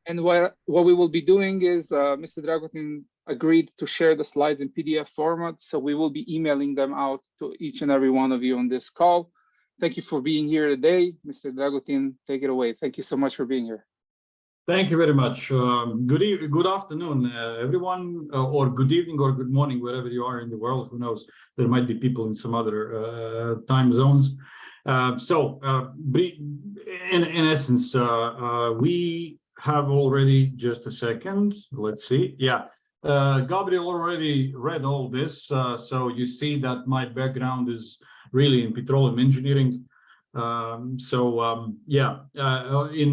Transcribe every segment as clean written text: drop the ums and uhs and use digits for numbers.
And what we will be doing is Mr. Dragutin agreed to share the slides in PDF format, so we will be emailing them out to each and every one of you on this call. Thank you for being here today. Mr. Dragutin, take it away. Thank you so much for being here. Thank you very much. Good afternoon, everyone, or good evening or good morning, wherever you are in the world. Who knows? There might be people in some other time zones. In essence, we have already, just a second, let's see. Yeah, Gabriel already read all this. So you see that my background is really in petroleum engineering. In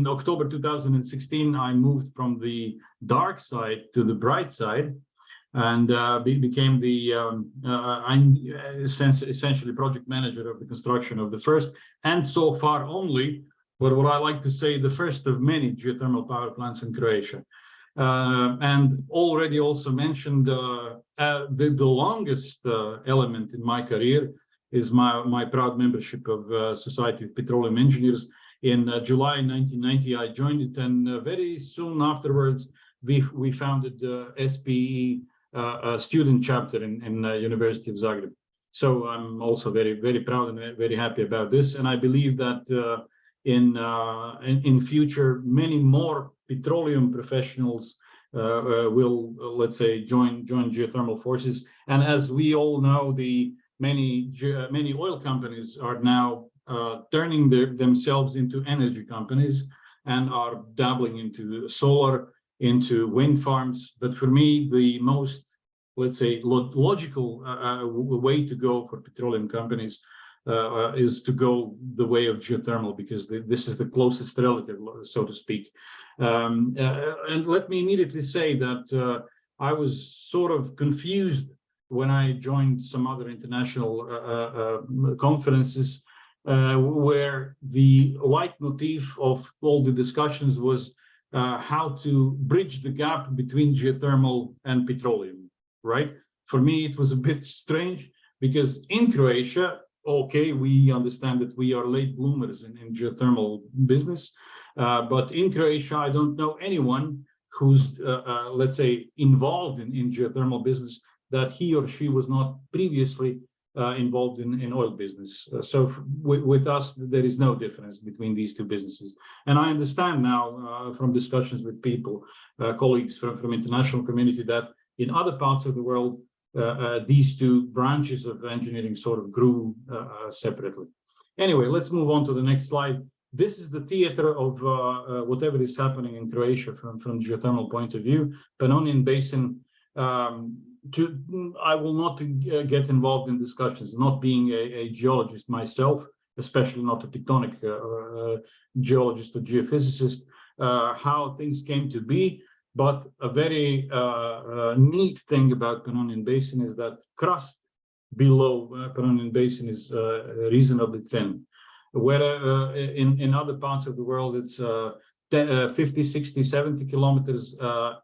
October 2016, I moved from the dark side to the bright side, and became the I'm essentially project manager of the construction of the first, and so far only, but what I like to say, the first of many geothermal power plants in Croatia. And already also mentioned the longest element in my career is my proud membership of Society of Petroleum Engineers. In July 1990, I joined it, and very soon afterwards, we founded SPE student chapter in University of Zagreb. So I'm also very, very proud and very happy about this. And I believe that in future, many more petroleum professionals will, let's say, join geothermal forces. And as we all know, many oil companies are now turning themselves into energy companies and are dabbling into solar, into wind farms. But for me, the most, let's say, logical way to go for petroleum companies is to go the way of geothermal, because this is the closest relative, so to speak. And let me immediately say that I was sort of confused when I joined some other international conferences where the leitmotif of all the discussions was how to bridge the gap between geothermal and petroleum, right? For me, it was a bit strange, because in Croatia, okay, we understand that we are late bloomers in geothermal business, but in Croatia, I don't know anyone who's, let's say, involved in geothermal business that he or she was not previously involved in oil business. So with us, there is no difference between these two businesses. And I understand now from discussions with people, colleagues from international community, that in other parts of the world, these two branches of engineering sort of grew separately. Anyway, let's move on to the next slide. This is the theater of whatever is happening in Croatia from geothermal point of view. Pannonian Basin, I will not get involved in discussions, not being a geologist myself, especially not a tectonic geologist or geophysicist, how things came to be. But a very neat thing about Pannonian Basin is that crust below Pannonian Basin is reasonably thin. Where in other parts of the world, it's 50, 60, 70 kilometers.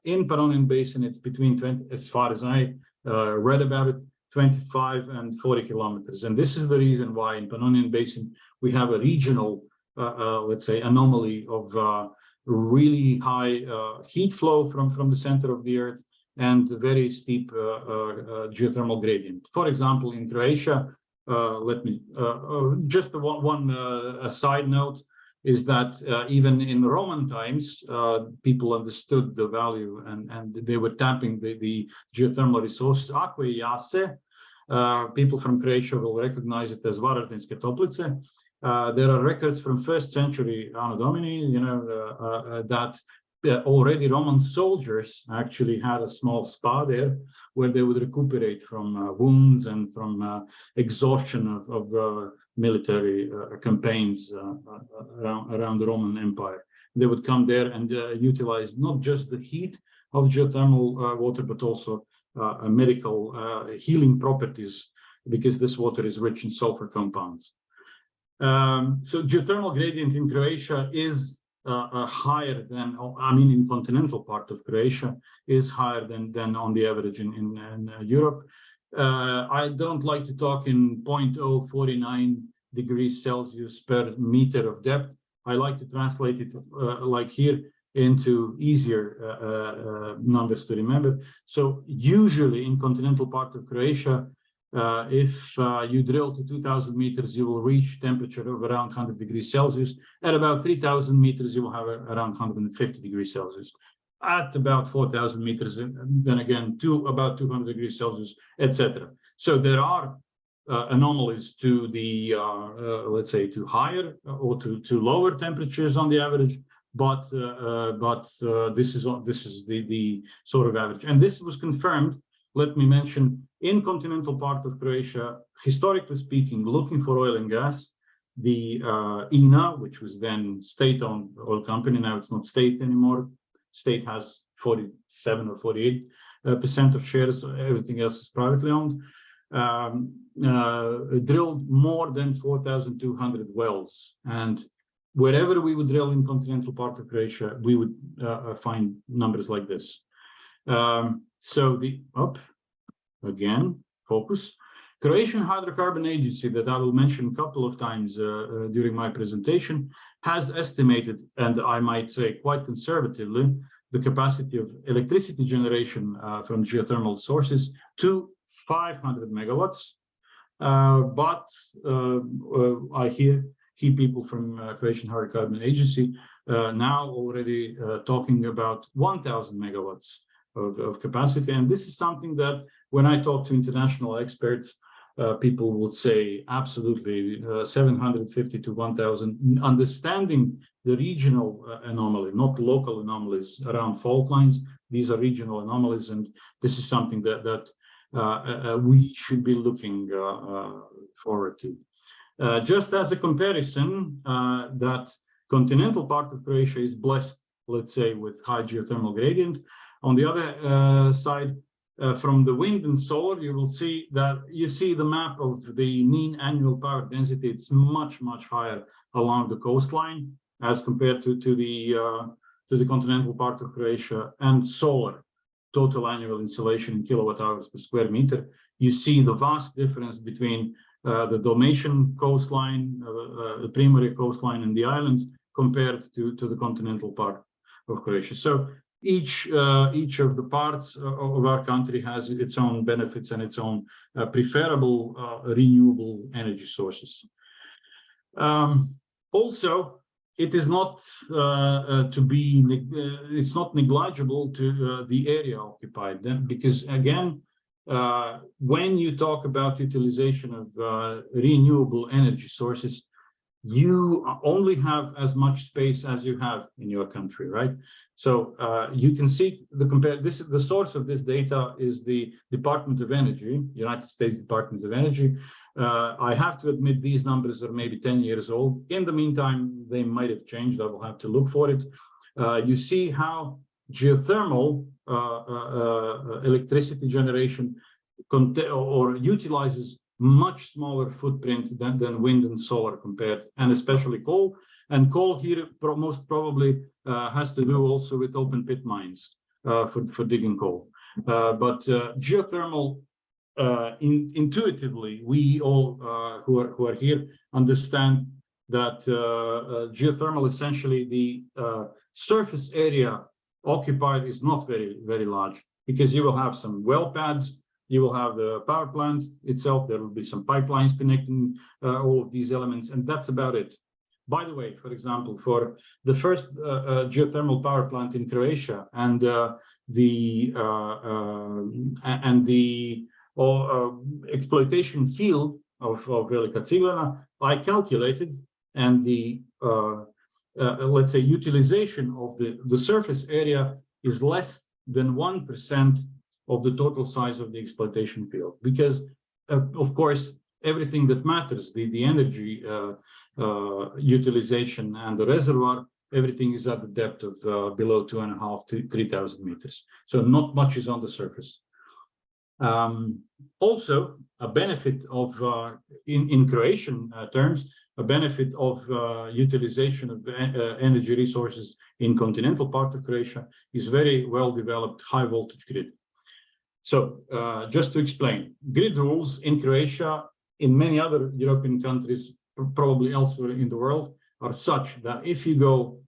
In Pannonian Basin, it's between 20, as far as I read about it, 25 and 40 kilometers. And this is the reason why in Pannonian Basin, we have a regional, let's say, anomaly of really high heat flow from the center of the earth and a very steep geothermal gradient. For example, in Croatia, let me just one side note is that even in Roman times, people understood the value and they were tapping the geothermal resources. Akve Jase, people from Croatia will recognize it as Varaždinske Toplice. There are records from 1st century Anno Domini, you know, that already Roman soldiers actually had a small spa there where they would recuperate from wounds and from exhaustion of military campaigns around the Roman Empire. They would come there and utilize not just the heat of geothermal water, but also medical healing properties, because this water is rich in sulfur compounds. So geothermal gradient in Croatia is higher than, I mean, in continental part of Croatia is higher than on the average in Europe. I don't like to talk in 0.049 degrees Celsius per meter of depth. I like to translate it like here. into easier numbers to remember. So usually in continental part of Croatia, if you drill to 2,000 meters, you will reach temperature of around 100 degrees Celsius. At about 3,000 meters, you will have around 150 degrees Celsius. At about 4,000 meters, then again, to about 200 degrees Celsius, etc. So there are anomalies to the, let's say, to higher or to lower temperatures on the average, but this is the sort of average. And this was confirmed, let me mention, in continental part of Croatia, historically speaking, looking for oil and gas, the INA, which was then state-owned oil company, now it's not state anymore. State has 47 or 48% of shares, everything else is privately owned. Drilled more than 4,200 wells, and wherever we would drill in continental part of Croatia, we would find numbers like this. So the again, focus. Croatian Hydrocarbon Agency, that I will mention a couple of times during my presentation, has estimated, and I might say quite conservatively, the capacity of electricity generation from geothermal sources to 500 megawatts. But I hear people from Croatian Hydrocarbon Agency now already talking about 1,000 megawatts of capacity. And this is something that when I talk to international experts, people will say absolutely 750 to 1,000, understanding the regional anomaly, not local anomalies around fault lines. These are regional anomalies, and this is something that we should be looking forward to. Just as a comparison, that continental part of Croatia is blessed, let's say, with high geothermal gradient. On the other side, from the wind and solar, you will see that you see the map of the mean annual power density. It's much, much higher along the coastline as compared to the continental part of Croatia. And solar, total annual installation in kilowatt hours per square meter. You see the vast difference between the Dalmatian coastline, the Primorje coastline, and the islands compared to the continental part of Croatia. So each of the parts of our country has its own benefits and its own preferable renewable energy sources. Also, it is not it's not negligible to the area occupied, because again, when you talk about utilization of renewable energy sources, you only have as much space as you have in your country, right? So you can see the source of this data is the Department of Energy, United States Department of Energy. I have to admit these numbers are maybe 10 years old. In the meantime, they might have changed. I will have to look for it. You see how geothermal electricity generation or utilizes much smaller footprint than wind and solar compared, and especially coal. And coal here most probably has to do also with open pit mines for digging coal. But geothermal, intuitively, we all who are here understand that geothermal, essentially the surface area occupied is not very large, because you will have some well pads, you will have the power plant itself, there will be some pipelines connecting all of these elements, and that's about it. By the way, for example, for the first geothermal power plant in Croatia and the exploitation field of Velika Ciglana, I calculated, and the let's say utilization of the surface area is less than 1% of the total size of the exploitation field, because of course everything that matters, the energy utilization and the reservoir, everything is at the depth of below 2,500 to 3,000 meters. So not much is on the surface. Also, a benefit of in Croatian terms, a benefit of utilization of energy resources in continental part of Croatia is very well developed high voltage grid. So just to explain, grid rules in Croatia, in many other European countries, probably elsewhere in the world, are such that if you go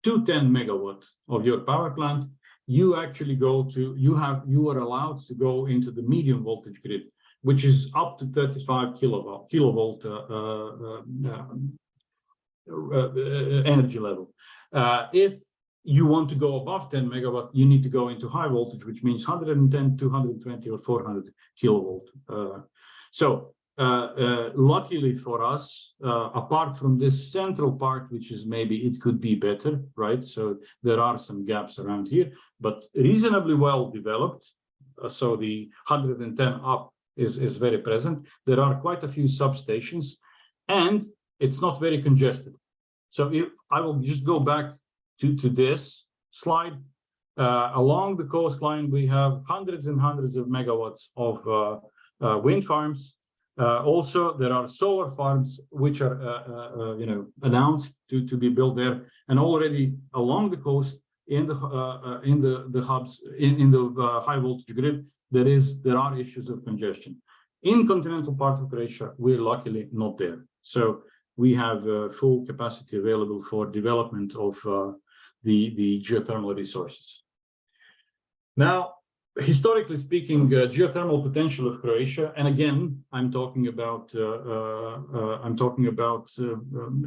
to 10 megawatt of your power plant, you actually you are allowed to go into the medium voltage grid, which is up to 35 kilovolt energy level. If you want to go above 10 megawatt, you need to go into high voltage, which means 110, 220, or 400 kilovolt. Luckily for us, apart from this central part, which is maybe it could be better, right? So there are some gaps around here, but reasonably well developed. So the 110 up is very present. There are quite a few substations, and it's not very congested. So if I will just go back to this slide, along the coastline, we have hundreds and hundreds of megawatts of wind farms. Also, there are solar farms which are announced to be built there, and already along the coast in the hubs in the high voltage grid, there are issues of congestion. In continental part of Croatia, we're luckily not there. So we have full capacity available for development of the geothermal resources. Now, historically speaking, geothermal potential of Croatia, and again, I'm talking about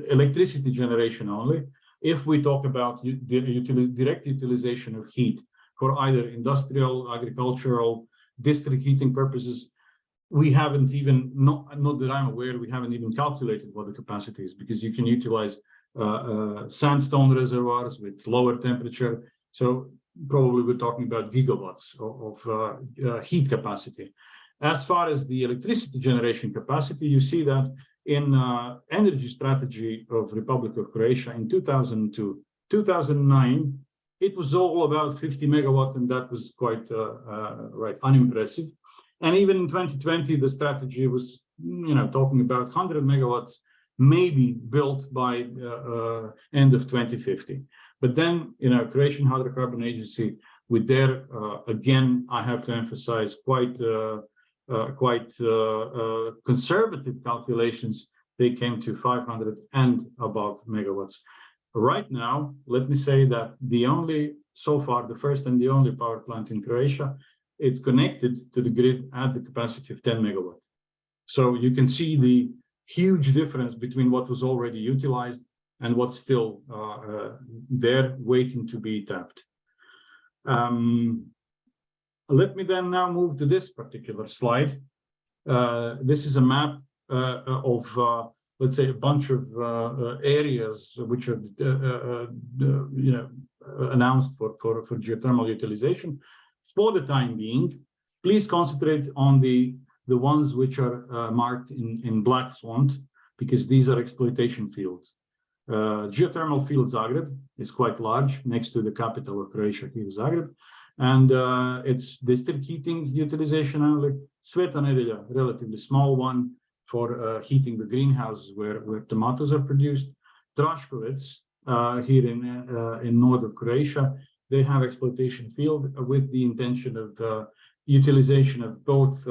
electricity generation only. If we talk about direct utilization of heat for either industrial, agricultural, district heating purposes, we haven't even, not that I'm aware, we haven't even calculated what the capacity is, because you can utilize sandstone reservoirs with lower temperature. So probably we're talking about gigawatts of heat capacity. As far as the electricity generation capacity, you see that in energy strategy of Republic of Croatia in 2002, 2009, it was all about 50 megawatt, and that was quite unimpressive. And even in 2020, the strategy was, talking about 100 megawatts, maybe built by end of 2050. But then, Croatian Hydrocarbon Agency, with their, again, I have to emphasize, quite conservative calculations, they came to 500 and above megawatts. Right now, let me say that so far, the first and the only power plant in Croatia, it's connected to the grid at the capacity of 10 megawatt. So you can see the huge difference between what was already utilized and what's still there waiting to be tapped. Let me then now move to this particular slide. This is a map of, let's say, a bunch of areas which are, announced for geothermal utilization. For the time being, please concentrate on the ones which are marked in black font, because these are exploitation fields. Geothermal field Zagreb is quite large, next to the capital of Croatia, here Zagreb, and it's district heating utilization only. Sveta Nedelja, relatively small one for heating the greenhouses where tomatoes are produced. Draškovic, here in northern Croatia, they have exploitation field with the intention of utilization of both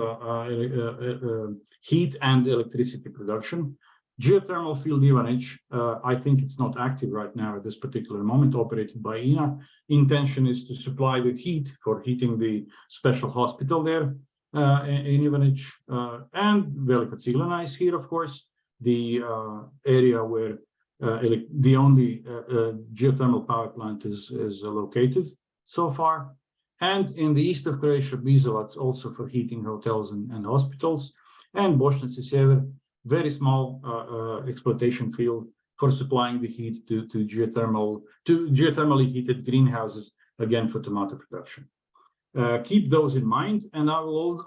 heat and electricity production. Geothermal field Ivanic, I think it's not active right now at this particular moment, operated by INA. Intention is to supply the heat for heating the special hospital there in Ivanic. And Velika Ciglana is here, of course, the area where the only geothermal power plant is located so far. And in the east of Croatia, Bizovac, also for heating hotels and hospitals. And Bošnjaci Sjever, very small exploitation field for supplying the heat to geothermally heated greenhouses, again for tomato production. Keep those in mind, and I will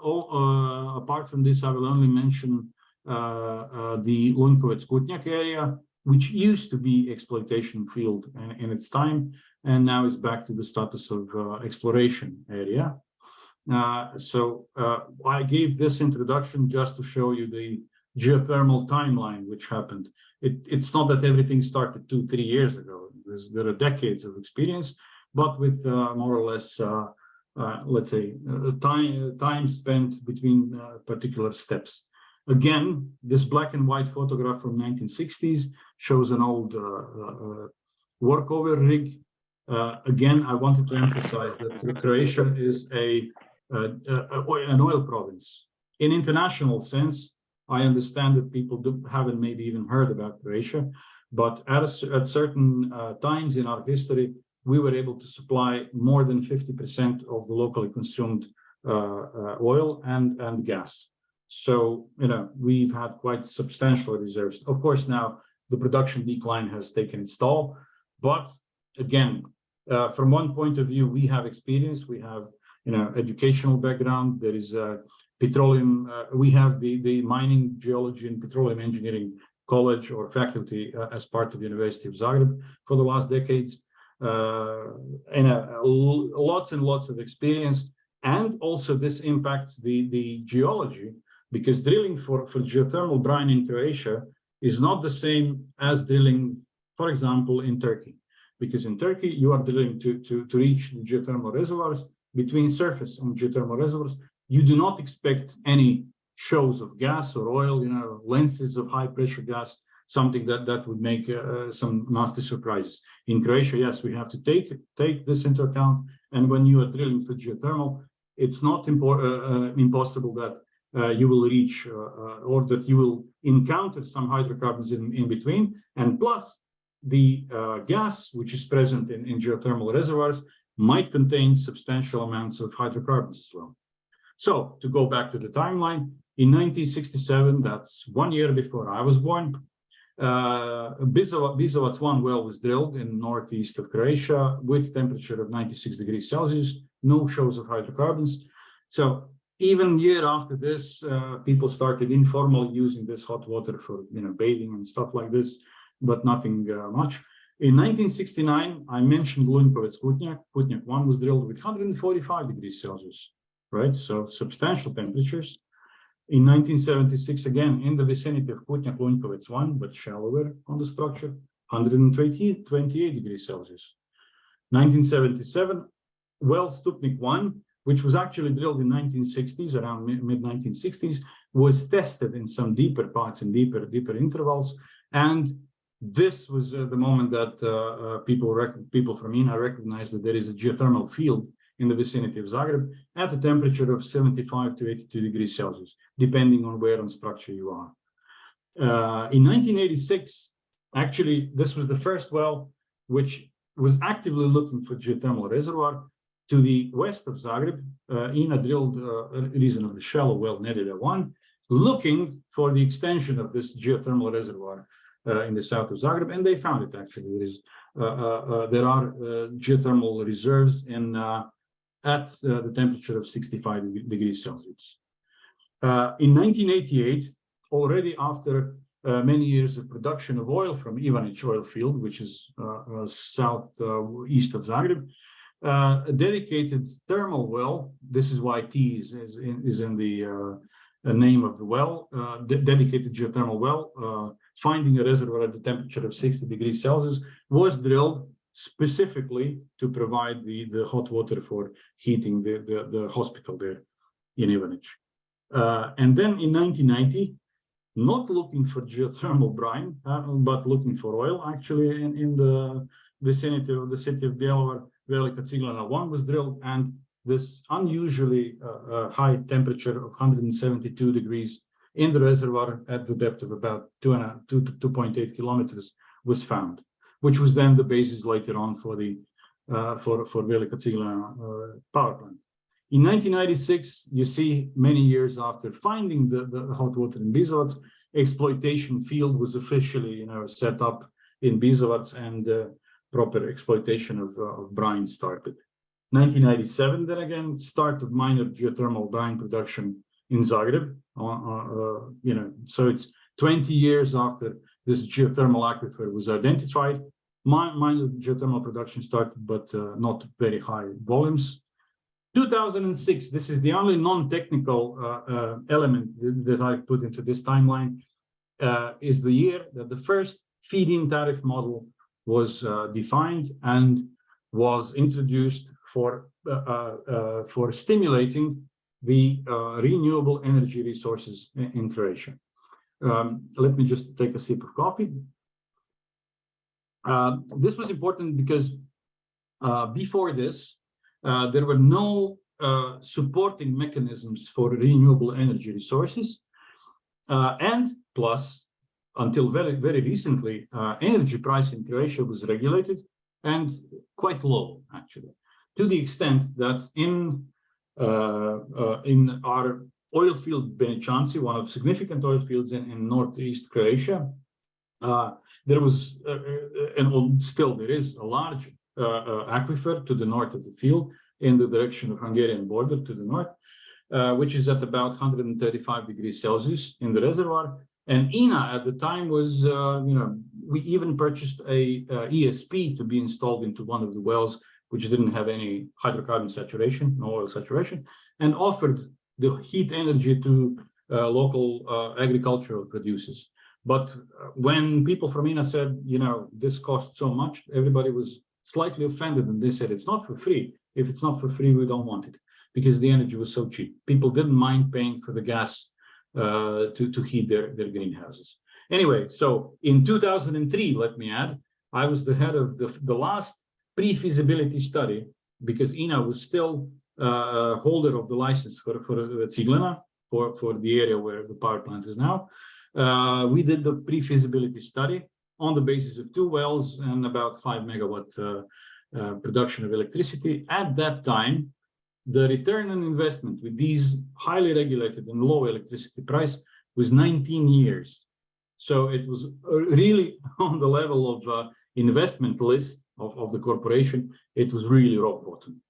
apart from this, I will only mention the Lunjkovec-Kutnjak area, which used to be exploitation field in its time, and now is back to the status of exploration area. So I gave this introduction just to show you the geothermal timeline which happened. It's not that everything started 2-3 years ago. There are decades of experience, but with more or less, let's say, time spent between particular steps. Again, this black and white photograph from 1960s shows an old workover rig. Again, I wanted to emphasize that Croatia is an oil province. In international sense, I understand that people haven't maybe even heard about Croatia, but at certain times in our history, we were able to supply more than 50% of the locally consumed oil and gas. So, we've had quite substantial reserves. Of course, now the production decline has taken its toll, but again, from one point of view, we have experience, we have, educational background. There is petroleum, we have the mining, geology, and petroleum engineering college or faculty as part of the University of Zagreb for the last decades, and lots and lots of experience. And also this impacts the geology, because drilling for geothermal brine in Croatia is not the same as drilling, for example, in Turkey. Because in Turkey, you are drilling to reach the geothermal reservoirs. Between surface and geothermal reservoirs, you do not expect any shows of gas or oil, lenses of high pressure gas, something that would make some nasty surprises. In Croatia, yes, we have to take this into account. And when you are drilling for geothermal, it's not impossible that you will reach or that you will encounter some hydrocarbons in between. And plus, the gas which is present in geothermal reservoirs might contain substantial amounts of hydrocarbons as well. So to go back to the timeline, in 1967, that's 1 year before I was born, Bizovac 1 well was drilled in northeast of Croatia with temperature of 96 degrees Celsius, no shows of hydrocarbons. So even year after this, people started informally using this hot water for bathing and stuff like this, but nothing much. In 1969, I mentioned Lunjkovec-Kutnjak. Kutnjak 1 was drilled with 145 degrees Celsius, right? So substantial temperatures. In 1976, again, in the vicinity of Kutnjak, Lunjkovec 1, but shallower on the structure, 128 degrees Celsius. 1977, well, Stupnik 1, which was actually drilled in 1960s, around mid-1960s, was tested in some deeper parts and deeper intervals. And this was the moment that people from INA recognized that there is a geothermal field in the vicinity of Zagreb at a temperature of 75 to 82 degrees Celsius, depending on where on structure you are. In 1986, actually, this was the first well which was actively looking for geothermal reservoir. To the west of Zagreb, INA drilled a reasonably shallow well, Nedelja 1, looking for the extension of this geothermal reservoir in the south of Zagreb, and they found it. Actually, there are geothermal reserves at the temperature of 65 degrees Celsius. In 1988, already after many years of production of oil from Ivanić oil field, which is southeast of Zagreb, a dedicated thermal well, this is why T is in the name of the well, dedicated geothermal well, finding a reservoir at the temperature of 60 degrees Celsius, was drilled specifically to provide the hot water for heating the hospital there in Ivanić. And then in 1990, not looking for geothermal brine, but looking for oil, actually in the vicinity of the city of Bjelovar, Velika Ciglana 1 was drilled, and this unusually high temperature of 172 degrees in the reservoir at the depth of about 2 to 2.8 kilometers was found, which was then the basis later on for the for Velika Ciglana power plant. In 1996, you see, many years after finding the hot water in Bizovac, exploitation field was officially set up in Bizovac, and proper exploitation of brine started. 1997, then again, start of minor geothermal brine production in Zagreb. So it's 20 years after this geothermal aquifer was identified. Minor geothermal production started, but not very high volumes. 2006, this is the only non-technical element that I put into this timeline, is the year that the first feed-in tariff model was defined and was introduced for stimulating the renewable energy resources in Croatia. Let me just take a sip of coffee. This was important because before this, there were no supporting mechanisms for renewable energy resources. And plus, until very, very recently, energy price in Croatia was regulated and quite low, actually, to the extent that in our oil field Beničanci, one of significant oil fields in northeast Croatia, there was, and still there is, a large aquifer to the north of the field in the direction of Hungarian border to the north, which is at about 135 degrees Celsius in the reservoir. And INA at the time was, we even purchased a ESP to be installed into one of the wells, which didn't have any hydrocarbon saturation, no oil saturation, and offered the heat energy to local agricultural producers. But when people from INA said, this costs so much, everybody was slightly offended, and they said, it's not for free. If it's not for free, we don't want it, because the energy was so cheap. People didn't mind paying for the gas to heat their greenhouses. Anyway, so in 2003, let me add, I was the head of the last pre-feasibility study, because INA was still holder of the license for Ciglena, for the area where the power plant is now. We did the pre-feasibility study on the basis of 2 wells and about 5 megawatt production of electricity. At that time, the return on investment with these highly regulated and low electricity price was 19 years. So it was really on the level of investment list of the corporation. It was really rock bottom.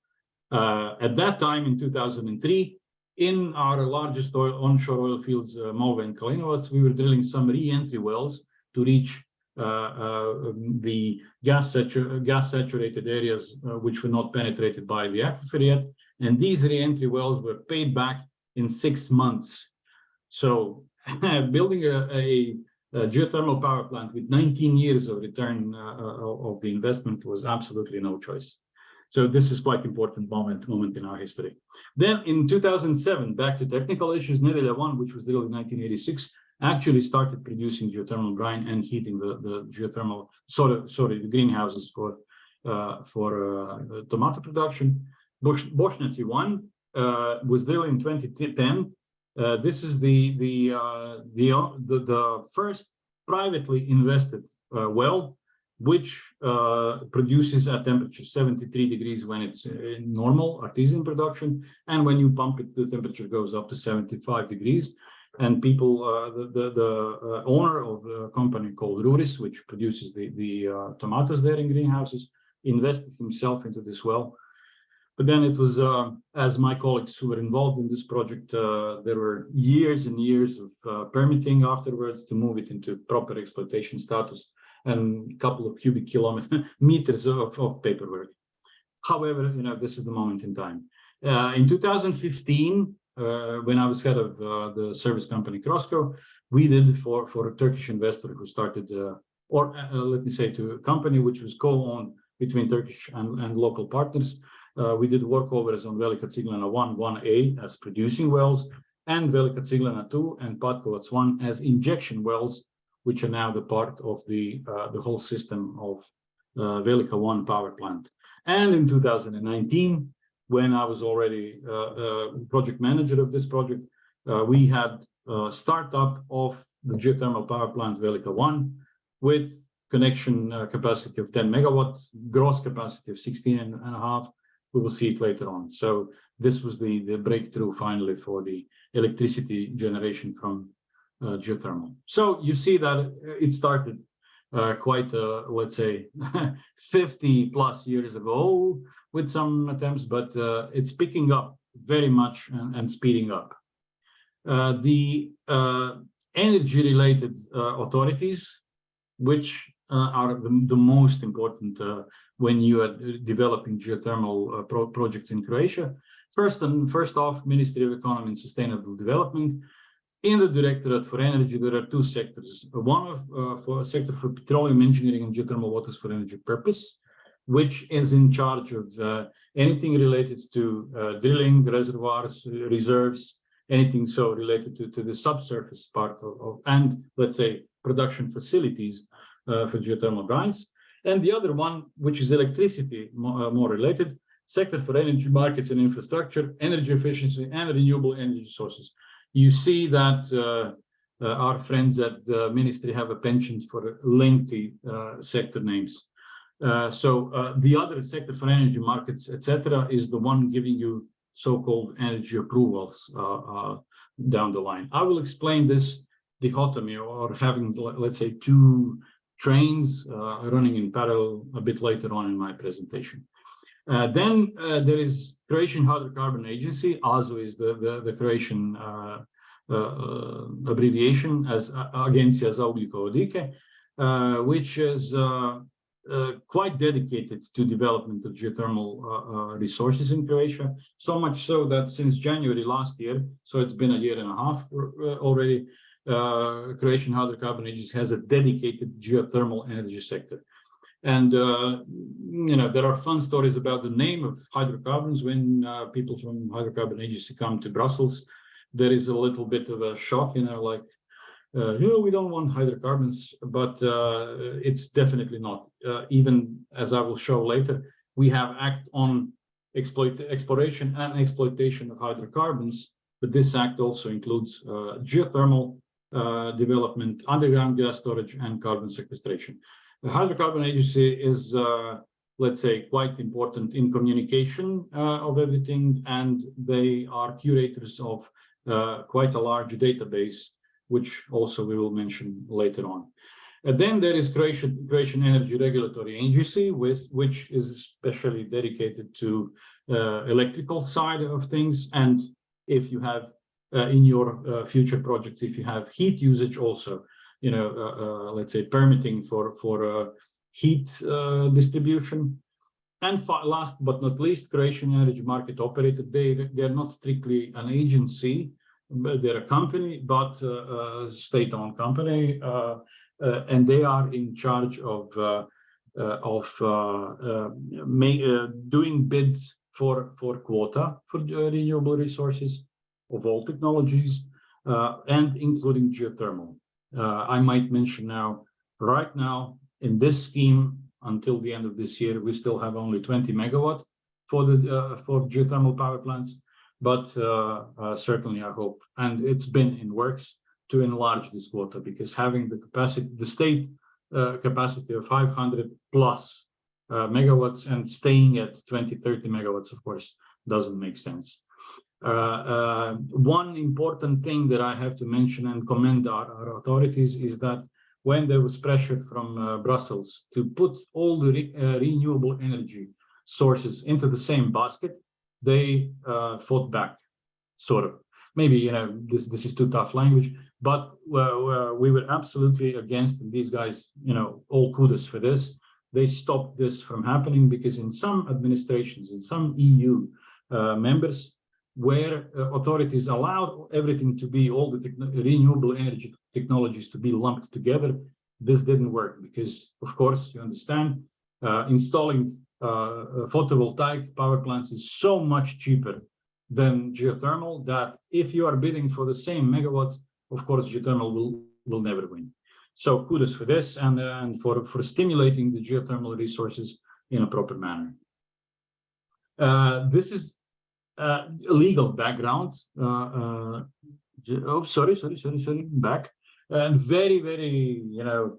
At that time, in 2003, in our largest onshore oil fields, Mauve and Kalinovac, we were drilling some re-entry wells to reach the gas-saturated areas which were not penetrated by the aquifer yet. And these re-entry wells were paid back in 6 months. So building a geothermal power plant with 19 years of return of the investment was absolutely no choice. So this is quite important moment in our history. Then in 2007, back to technical issues, Nedelja 1, which was drilled in 1986, actually started producing geothermal brine and heating the geothermal, the greenhouses for tomato production. Bošnjaci 1 was drilled in 2010. This is the first privately invested well, which produces at temperature 73 degrees when it's in normal artesian production, and when you pump it, the temperature goes up to 75 degrees. And people, the owner of a company called Ruris, which produces the tomatoes there in greenhouses, invested himself into this well. But then it was, as my colleagues who were involved in this project, there were years and years of permitting afterwards to move it into proper exploitation status, and a couple of cubic meters of paperwork. However, this is the moment in time. In 2015, when I was head of the service company Crosko, we did for a Turkish investor who started, let me say, to a company which was co-owned between Turkish and local partners. We did workovers on Velika Ciglena 1, 1A as producing wells, and Velika Ciglena 2 and Patkovac 1 as injection wells, which are now the part of the whole system of Velika 1 power plant. And in 2019, when I was already project manager of this project, we had startup of the geothermal power plant Velika 1 with connection capacity of 10 megawatts, gross capacity of 16.5. We will see it later on. So this was the breakthrough finally for the electricity generation from geothermal. So you see that it started quite, let's say, 50 plus years ago with some attempts, but it's picking up very much and speeding up. The energy-related authorities, which are the most important when you are developing geothermal projects in Croatia. First off, Ministry of Economy and Sustainable Development. In the Directorate for Energy, there are 2 sectors. One for a sector for petroleum engineering and geothermal waters for energy purpose, which is in charge of anything related to drilling, reservoirs, reserves, anything so related to the subsurface part of and let's say production facilities for geothermal brines. And the other one, which is electricity, more related, sector for energy markets and infrastructure, energy efficiency, and renewable energy sources. You see that our friends at the ministry have a penchant for lengthy sector names. The other sector for energy markets, etc., is the one giving you so-called energy approvals down the line. I will explain this dichotomy, or having, let's say, two trains running in parallel a bit later on in my presentation. Then there is Croatian Hydrocarbon Agency. AZO is the Croatian abbreviation, as Agencija za ugljikovodike, which is quite dedicated to development of geothermal resources in Croatia, so much so that since January last year, so it's been a year and a half already, Croatian Hydrocarbon Agency has a dedicated geothermal energy sector. And there are fun stories about the name of hydrocarbons. When people from Hydrocarbon Agency come to Brussels, there is a little bit of a shock, like, we don't want hydrocarbons, but it's definitely not. Even as I will show later, we have act on exploration and exploitation of hydrocarbons, but this act also includes geothermal development, underground gas storage, and carbon sequestration. The Hydrocarbon Agency is, let's say, quite important in communication of everything, and they are curators of quite a large database, which also we will mention later on. And then there is Croatian Energy Regulatory Agency, which is especially dedicated to electrical side of things. And if you have in your future projects, if you have heat usage also, let's say permitting for heat distribution. And last but not least, Croatian Energy Market Operator. They're not strictly an agency, but they're a company, but a state-owned company, and they are in charge of doing bids for quota for renewable resources of all technologies, and including geothermal. I might mention now, right now, in this scheme, until the end of this year, we still have only 20 megawatt for geothermal power plants, but certainly I hope, and it's been in works, to enlarge this quota, because having the capacity, the state capacity of 500 plus megawatts and staying at 20-30 megawatts, of course, doesn't make sense. One important thing that I have to mention and commend our authorities is that when there was pressure from Brussels to put all the renewable energy sources into the same basket, they fought back, sort of. Maybe this is too tough language, but we were absolutely against, and these guys, all kudos for this. They stopped this from happening, because in some administrations, in some EU members, where authorities allowed everything to be, all the renewable energy technologies to be lumped together, this didn't work, because, of course, you understand, installing photovoltaic power plants is so much cheaper than geothermal, that if you are bidding for the same megawatts, of course, geothermal will never win. So kudos for this, and for stimulating the geothermal resources in a proper manner. This is legal background. Back. And very, very,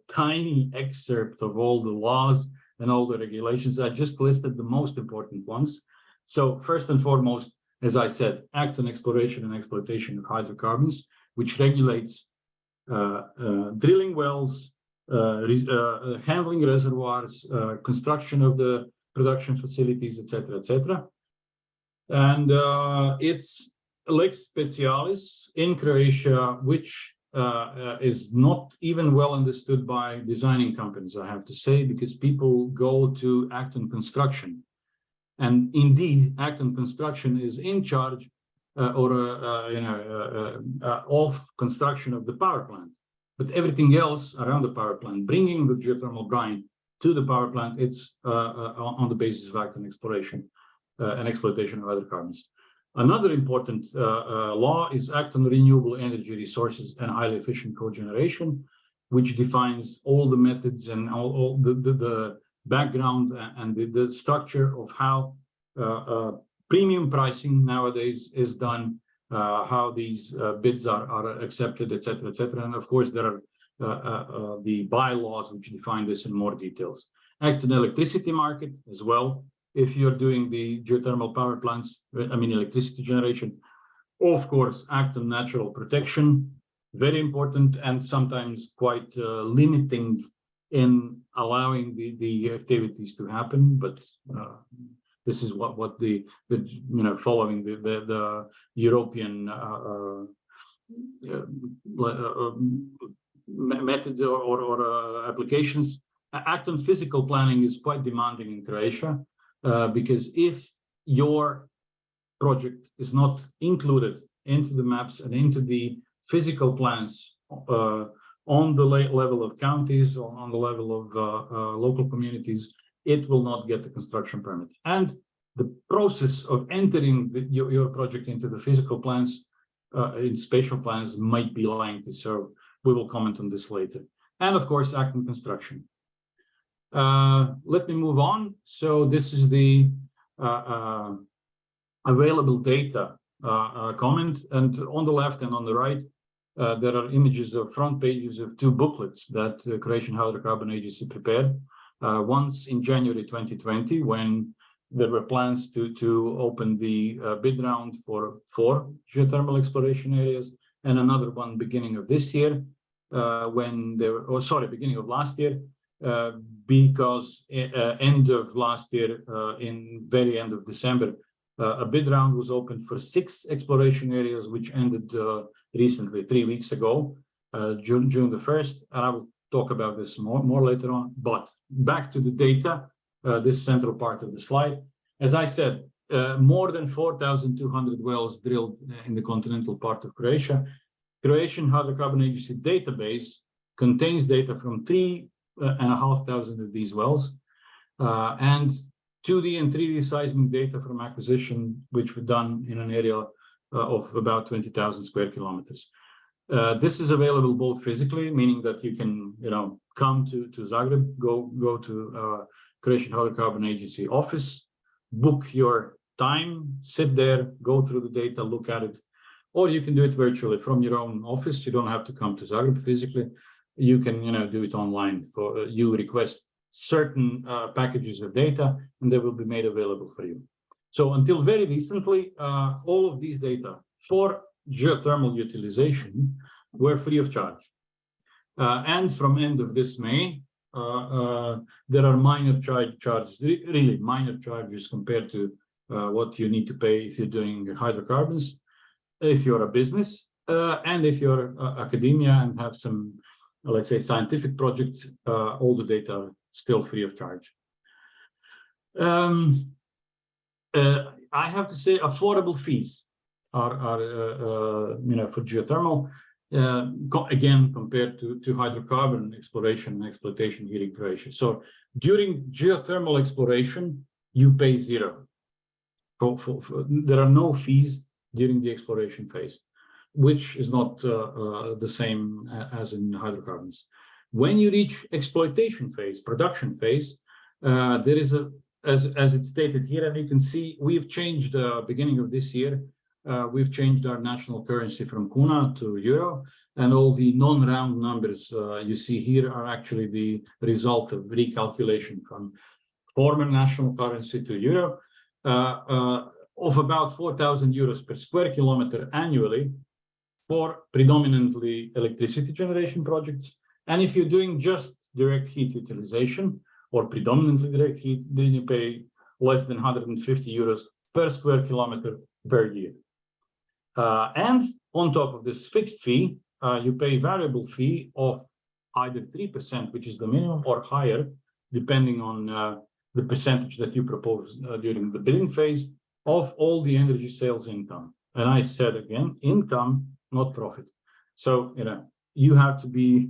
tiny excerpt of all the laws and all the regulations. I just listed the most important ones. So first and foremost, as I said, Act on Exploration and Exploitation of Hydrocarbons, which regulates drilling wells, handling reservoirs, construction of the production facilities, etc., etc. And it's lex specialis in Croatia, which is not even well understood by designing companies, I have to say, because people go to Act on Construction. And indeed, Act on Construction is in charge of construction of the power plant. But everything else around the power plant, bringing the geothermal brine to the power plant, it's on the basis of Act on Exploration and Exploitation of Hydrocarbons. Another important law is Act on Renewable Energy Resources and Highly Efficient Cogeneration, which defines all the methods and all the background and the structure of how premium pricing nowadays is done, how these bids are accepted, etc., etc. And of course, there are the bylaws which define this in more details. Act on electricity market as well. If you're doing the geothermal power plants, I mean electricity generation, of course, act on natural protection, very important and sometimes quite limiting in allowing the activities to happen, but this is what the following the European methods or applications. Act on physical planning is quite demanding in Croatia because if your project is not included into the maps and into the physical plans on the level of counties or on the level of local communities, it will not get the construction permit. And the process of entering your project into the physical plans, in spatial plans, might be lengthy. So we will comment on this later. And of course, act on construction. Let me move on. So this is the available data comment, and on the left and on the right, there are images of front pages of two booklets that the Croatian Hydrocarbon Agency prepared. Once in January 2020, when there were plans to open the bid round for 4 geothermal exploration areas, and another one beginning of this year, beginning of last year, because end of last year, in very end of December, a bid round was opened for 6 exploration areas, which ended recently, 3 weeks ago, June the 1st, and I will talk about this more later on. But back to the data, this central part of the slide. As I said, more than 4,200 wells drilled in the continental part of Croatia. Croatian Hydrocarbon Agency database contains data from 3,500 of these wells, and 2D and 3D seismic data from acquisition, which were done in an area of about 20,000 square kilometers. This is available both physically, meaning that you can, come to Zagreb, go to Croatian Hydrocarbon Agency office, book your time, sit there, go through the data, look at it, or you can do it virtually from your own office. You don't have to come to Zagreb physically. You can, do it online. For you request certain packages of data, and they will be made available for you. So until very recently, all of these data for geothermal utilization were free of charge. And from end of this May, there are minor charges, really minor charges compared to what you need to pay if you're doing hydrocarbons, if you're a business, and if you're academia and have some, let's say, scientific projects, all the data are still free of charge. I have to say, affordable fees are for geothermal, again, compared to hydrocarbon exploration and exploitation here in Croatia. So during geothermal exploration, you pay zero. There are no fees during the exploration phase, which is not the same as in hydrocarbons. When you reach exploitation phase, production phase, there is as it's stated here, and you can see we've changed beginning of this year. We've changed our national currency from kuna to euro, and all the non-round numbers you see here are actually the result of recalculation from former national currency to euro of about 4,000 euros per square kilometer annually for predominantly electricity generation projects. And if you're doing just direct heat utilization or predominantly direct heat, then you pay less than 150 euros per square kilometer per year. And on top of this fixed fee, you pay variable fee of either 3%, which is the minimum, or higher, depending on the percentage that you propose during the bidding phase of all the energy sales income. And I said again, income, not profit. So, you have to be,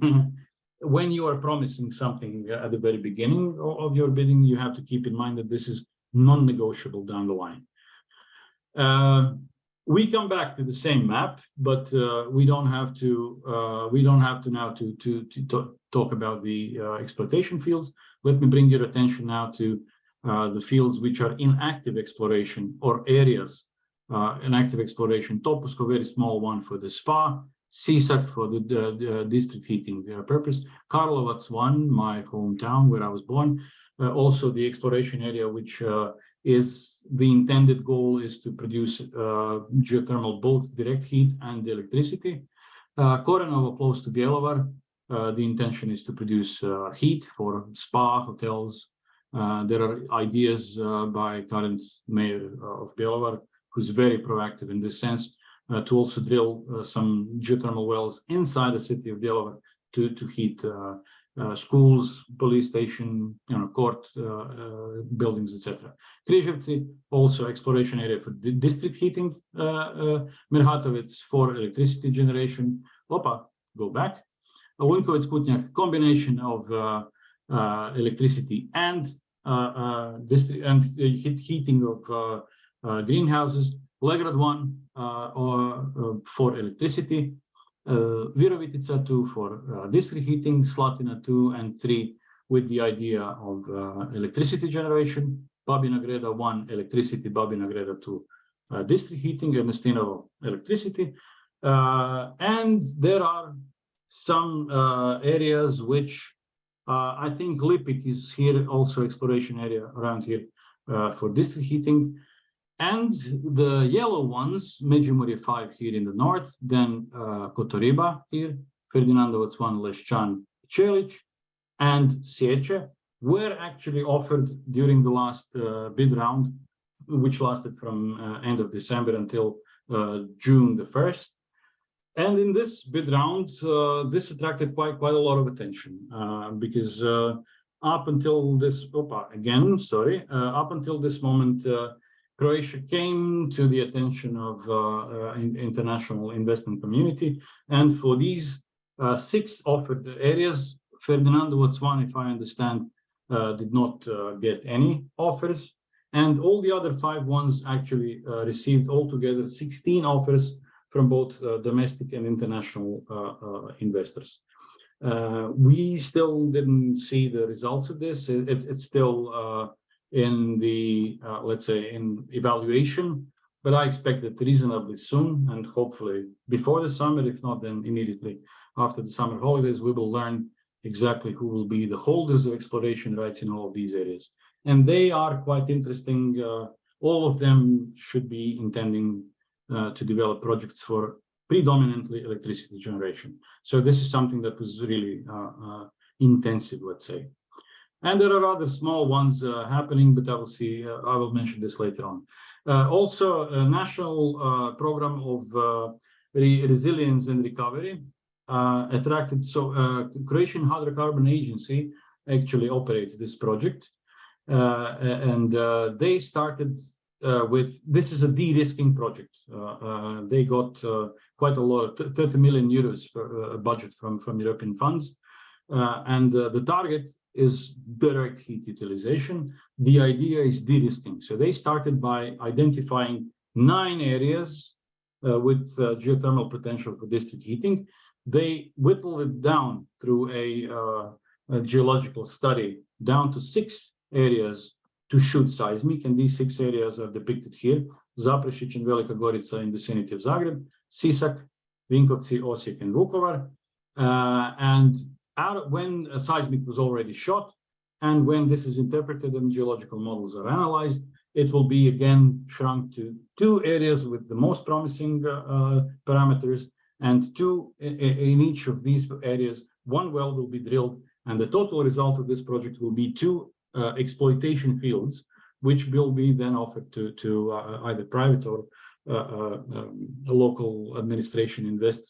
when you are promising something at the very beginning of your bidding, you have to keep in mind that this is non-negotiable down the line. We come back to the same map, but we don't have to now to talk about the exploitation fields. Let me bring your attention now to the fields which are in active exploration or areas in active exploration. Topusko, very small one for the spa. Sisak for the district heating purpose. Karlovac 1, my hometown where I was born. Also the exploration area, which is the intended goal is to produce geothermal, both direct heat and electricity. Korenovo, close to Bjelovar, the intention is to produce heat for spa, hotels. There are ideas by current mayor of Bjelovar, who's very proactive in this sense, to also drill some geothermal wells inside the city of Bjelovar to heat schools, police station, court buildings, etc. Križevci, also exploration area for district heating. Merhatovec for electricity generation. Opa, go back. Vunkovec Kutnjak, combination of electricity and heating of greenhouses. Legrad 1 for electricity. Virovitica 2 for district heating, Slatina 2 and 3 with the idea of electricity generation, Babina Greda 1 electricity, Babina Greda 2 district heating, Ernestinovo electricity. And there are some areas which I think Lipik is here, also exploration area around here for district heating. And the yellow ones, Međimurje 5 here in the north, then Kotoriba here, Ferdinandovac 1, Lešćan, Čelić, and Sječe were actually offered during the last bid round, which lasted from end of December until June the 1st. And in this bid round, this attracted quite a lot of attention because up until this, up until this moment, Croatia came to the attention of international investment community, and for these 6 offered areas, Ferdinandovac 1, if I understand, did not get any offers, and all the other 5 ones actually received altogether 16 offers from both domestic and international investors. We still didn't see the results of this. It's still in the, let's say, in evaluation, but I expect that reasonably soon, and hopefully before the summer, if not then immediately after the summer holidays, we will learn exactly who will be the holders of exploration rights in all of these areas. And they are quite interesting. All of them should be intending to develop projects for predominantly electricity generation. So this is something that was really intensive, let's say. And there are other small ones happening, but I will mention this later on. Also, a national program of resilience and recovery attracted, Croatian Hydrocarbon Agency actually operates this project. And they started with, this is a de-risking project. They got quite a lot, 30 million euros for a budget from European funds. And the target is direct heat utilization. The idea is de-risking. So they started by identifying 9 areas with geothermal potential for district heating. They whittled it down through a geological study down to 6 areas to shoot seismic, and these 6 areas are depicted here: Zaprešić and Velika Gorica in the vicinity of Zagreb, Sisak, Vinkovci, Osijek, and Vukovar. And when a seismic was already shot, and when this is interpreted and geological models are analyzed, it will be again shrunk to 2 areas with the most promising parameters, and 2 in each of these areas, 1 well will be drilled, and the total result of this project will be 2 exploitation fields, which will be then offered to either private or local administration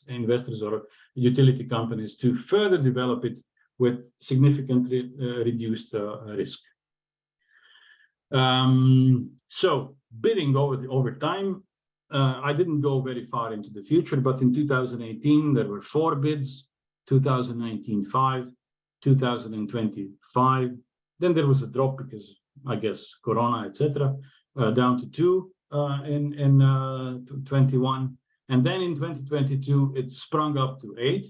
investors or utility companies to further develop it with significantly reduced risk. So bidding over time, I didn't go very far into the future, but in 2018 there were 4 bids, 2019 5, 2020 5. Then there was a drop because I guess Corona, etc., down to 2 in 21, and then in 2022 it sprung up to 8,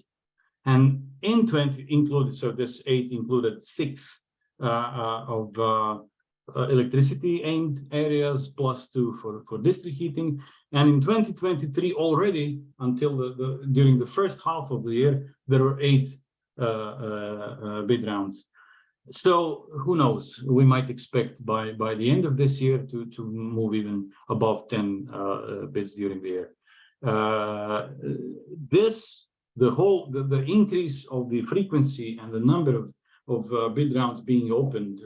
and in 20 included, so this 8 included 6 of electricity aimed areas, +2 for district heating. And in 2023 already, until during the first half of the year, there were 8 bid rounds. So who knows? We might expect by the end of this year to move even above 10 bids during the year. The increase of the frequency and the number of bid rounds being opened,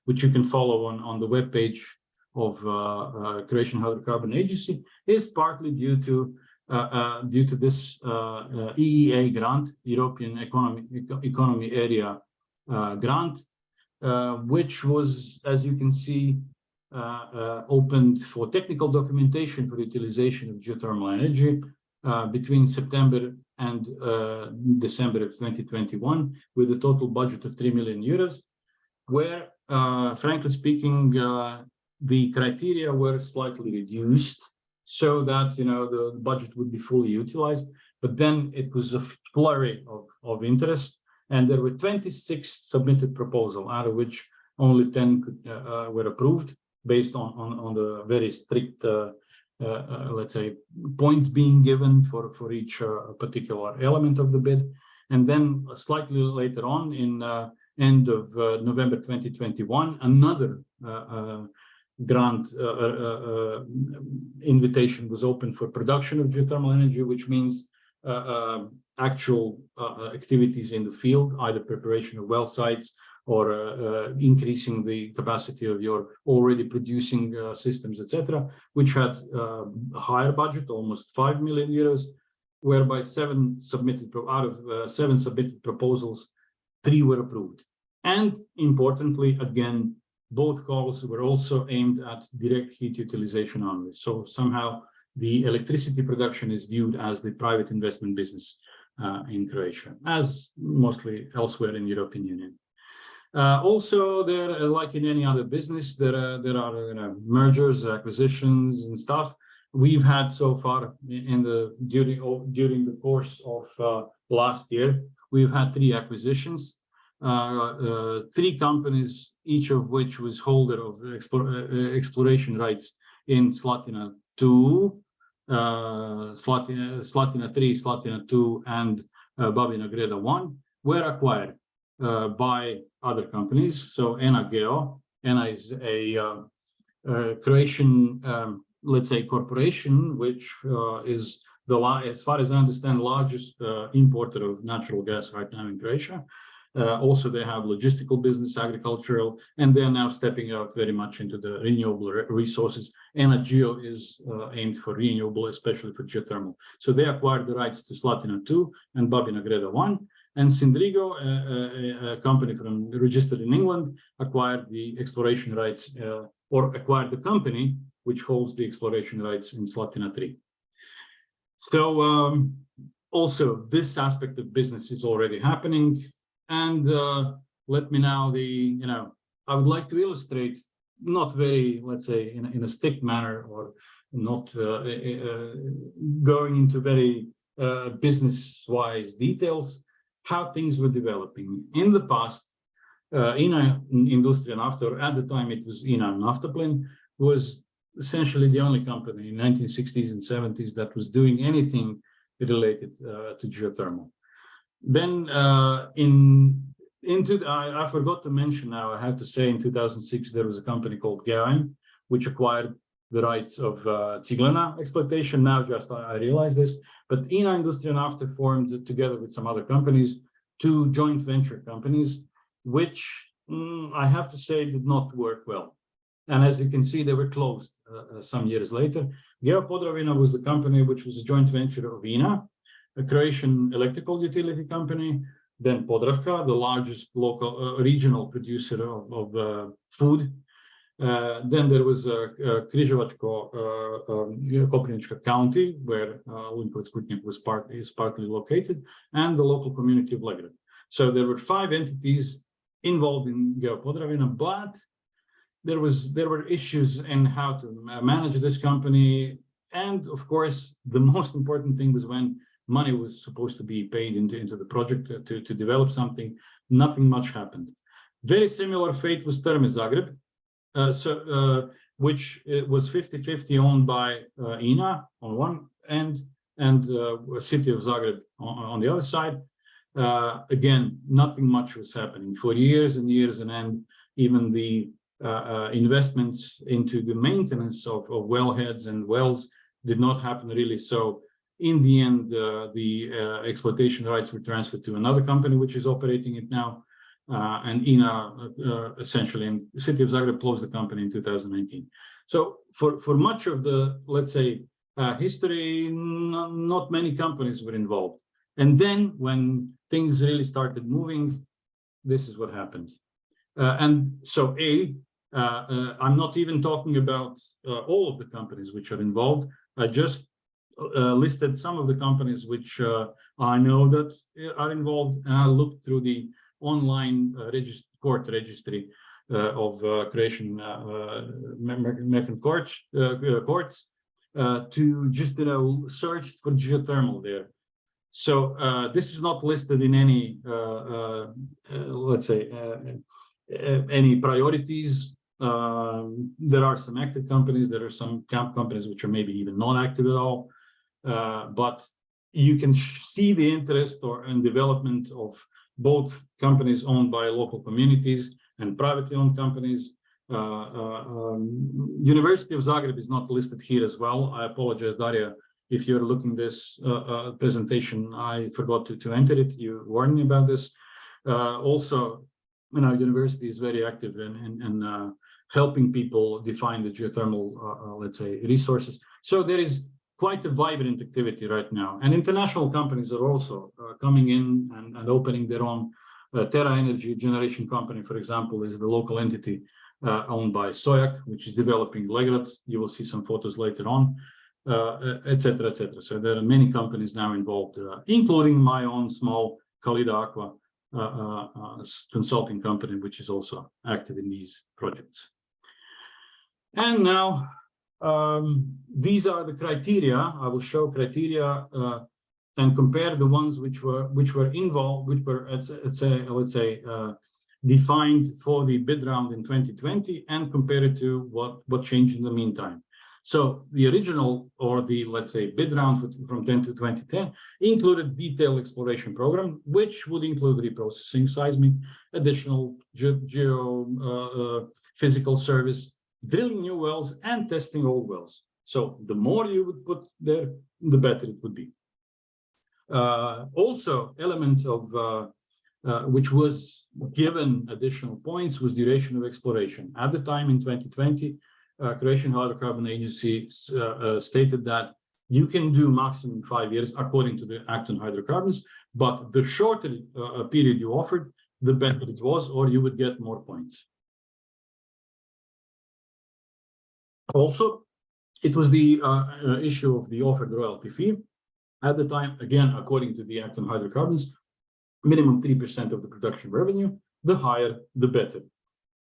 which you can follow on the webpage of Croatian Hydrocarbon Agency, is partly due to this EEA grant, European Economy Area grant, which was, as you can see, opened for technical documentation for utilization of geothermal energy between September and December of 2021, with a total budget of 3 million euros, where, frankly speaking, the criteria were slightly reduced so that the budget would be fully utilized. But then it was a flurry of interest, and there were 26 submitted proposals, out of which only 10 were approved based on the very strict let's say, points being given for each particular element of the bid. And then slightly later on, in end of November 2021, another grant invitation was open for production of geothermal energy, which means actual activities in the field, either preparation of well sites or increasing the capacity of your already producing systems, etc., which had a higher budget, almost 5 million euros, whereby out of 7 submitted proposals, 3 were approved. And importantly, again, both calls were also aimed at direct heat utilization only. So somehow the electricity production is viewed as the private investment business in Croatia, as mostly elsewhere in the European Union. Also, there, like in any other business, there are mergers, acquisitions, and stuff. We've had so far during the course of last year, we've had 3 acquisitions, 3 companies, each of which was holder of exploration rights in Slatina 2, Slatina 3, Slatina 2, and Babina Greda 1, were acquired by other companies. So ENA Geo, ENA is a Croatian, let's say, corporation, which is as far as I understand, largest importer of natural gas right now in Croatia. Also, they have logistical business, agricultural, and they're now stepping out very much into the renewable resources. ENA Geo is aimed for renewable, especially for geothermal. So they acquired the rights to Slatina 2 and Babina Greda 1. And Sindrigo, a company registered in England, acquired the exploration rights, or acquired the company which holds the exploration rights in Slatina 3. So also this aspect of business is already happening. And let me now, I would like to illustrate, not very, let's say, in a strict manner, or not going into very business-wise details, how things were developing. In the past, INA Industria Nafta, or at the time it was INA Naftaplin, was essentially the only company in 1960s and 70s that was doing anything related to geothermal. Then I forgot to mention now, I have to say, in 2006, there was a company called Geothermal, which acquired the rights of Ciglana exploitation. Now just I realized this, but INA Industria Nafta formed, together with some other companies, 2 joint venture companies, which I have to say did not work well. And as you can see, they were closed some years later. Geopodravina was the company which was a joint venture of INA, a Croatian electrical utility company, then Podravka, the largest local regional producer of food. Then there was Križevačko, Koprivnička County, where Linkovac Kutnjak is partly located, and the local community of Legrad. So there were 5 entities involved in Geopodravina, but there were issues in how to manage this company. And of course, the most important thing was when money was supposed to be paid into the project to develop something, nothing much happened. Very similar fate was Terme Zagreb, which was 50-50 owned by INA on one end and city of Zagreb on the other side. Again, nothing much was happening for years and years, and even the investments into the maintenance of wellheads and wells did not happen really. So in the end, the exploitation rights were transferred to another company, which is operating it now. And INA essentially, and the city of Zagreb closed the company in 2019. So for much of the, let's say, history, not many companies were involved. And then when things really started moving, this is what happened. And so I'm not even talking about all of the companies which are involved. I just listed some of the companies which I know that are involved, and I looked through the online court registry of Croatian courts to just search for geothermal there. So this is not listed in any let's say any priorities. There are some active companies, there are some companies which are maybe even not active at all, but you can see the interest and development of both companies owned by local communities and privately owned companies. University of Zagreb is not listed here as well. I apologize, Daria, if you're looking this presentation, I forgot to enter it. You warned me about this. Also, university is very active in helping people define the geothermal, let's say, resources. So there is quite a vibrant activity right now, and international companies are also coming in and opening their own. Terra Energy generation company, for example, is the local entity owned by Sojak, which is developing Legrad. You will see some photos later on, etc., etc. So there are many companies now involved, including my own small Kalida Aqua consulting company, which is also active in these projects. And now, these are the criteria. I will show criteria and compare the ones which were involved, which were let's say defined for the bid round in 2020, and compare it to what changed in the meantime. So the original, or the, let's say, bid round from 10 to 2010 included detailed exploration program, which would include reprocessing, seismic, additional geophysical service, drilling new wells, and testing old wells. So the more you would put there, the better it would be. Also, element of which was given additional points was duration of exploration. At the time in 2020, Croatian Hydrocarbon Agency stated that you can do maximum 5 years according to the Act on Hydrocarbons, but the shorter period you offered, the better it was, or you would get more points. Also, it was the issue of the offered royalty fee. At the time, again, according to the Act on Hydrocarbons, minimum 3% of the production revenue, the higher, the better.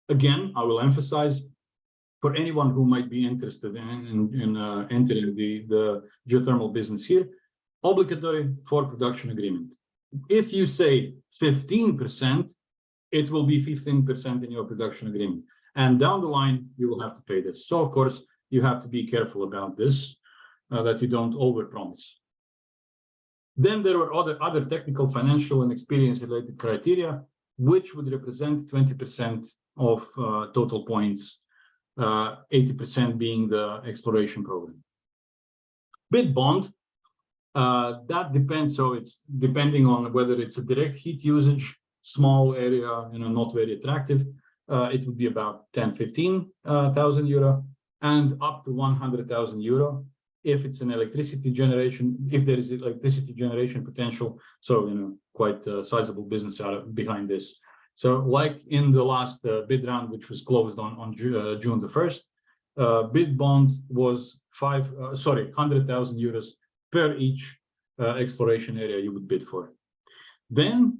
Again, I will emphasize, for anyone who might be interested in entering the geothermal business here, obligatory for production agreement. If you say 15%, it will be 15% in your production agreement. And down the line, you will have to pay this. So, of course, you have to be careful about this, that you don't overpromise. Then there were other technical, financial, and experience-related criteria, which would represent 20% of total points, 80% being the exploration program. Bid bond, that depends. So it's depending on whether it's a direct heat usage, small area, not very attractive. It would be about 10,000–15,000 euro, and up to 100,000 euro if it's an electricity generation, if there is electricity generation potential. So, quite a sizable business behind this. So like in the last bid round, which was closed on June the 1st, bid bond was 100,000 euros per each exploration area you would bid for. Then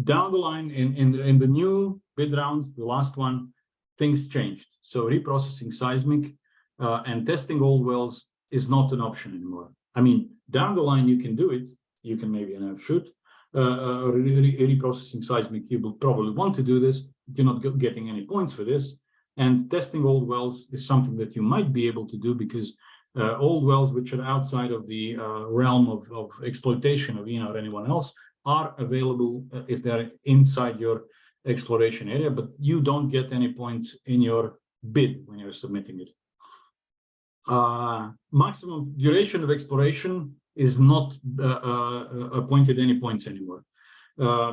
down the line in the new bid round, the last one, things changed. So reprocessing seismic and testing old wells is not an option anymore. I mean, down the line you can do it. You can maybe shoot reprocessing seismic. You will probably want to do this, you're not getting any points for this. And testing old wells is something that you might be able to do, because old wells which are outside of the realm of exploitation of ENA or anyone else are available if they're inside your exploration area, but you don't get any points in your bid when you're submitting it. Maximum duration of exploration is not appointed any points anymore,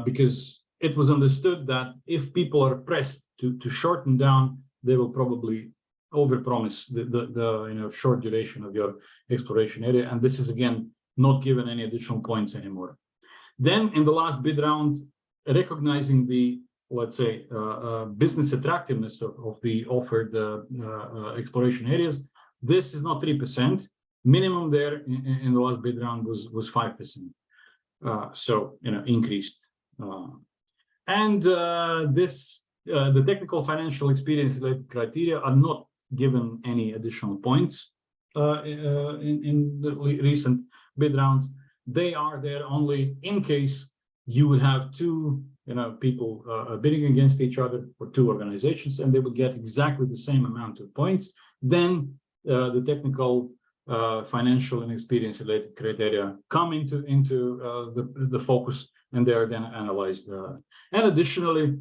because it was understood that if people are pressed to shorten down, they will probably overpromise the short duration of your exploration area, and this is again not given any additional points anymore. Then in the last bid round, recognizing the, let's say, business attractiveness of the offered exploration areas, this is not 3%. Minimum there in the last bid round was 5%. So increased. The technical financial experience related criteria are not given any additional points in the recent bid rounds. They are there only in case you would have two people bidding against each other, or two organizations, and they would get exactly the same amount of points. Then the technical financial and experience related criteria come into the focus, and they are then analyzed. And additionally,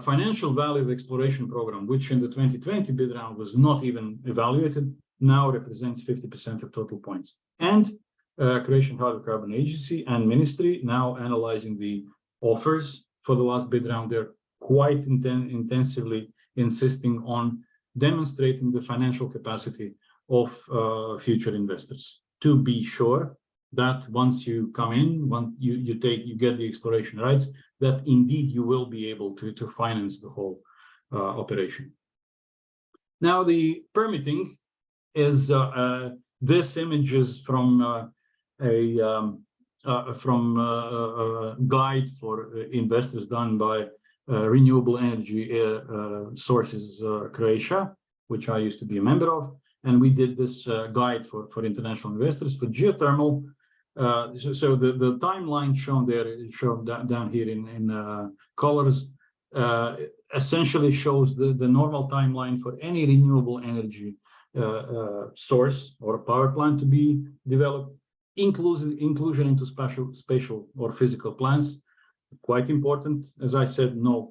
financial value of exploration program, which in the 2020 bid round was not even evaluated, now represents 50% of total points. And Croatian Hydrocarbon Agency and Ministry now analyzing the offers for the last bid round. They're quite intensively insisting on demonstrating the financial capacity of future investors, to be sure that once you come in, once you get the exploration rights, that indeed you will be able to finance the whole operation. Now the permitting is this image is from a guide for investors done by Renewable Energy Sources Croatia, which I used to be a member of, and we did this guide for international investors for geothermal. So the timeline shown there, shown down here in colors, essentially shows the normal timeline for any renewable energy source or power plant to be developed, inclusion into spatial or physical plans. Quite important, as I said, no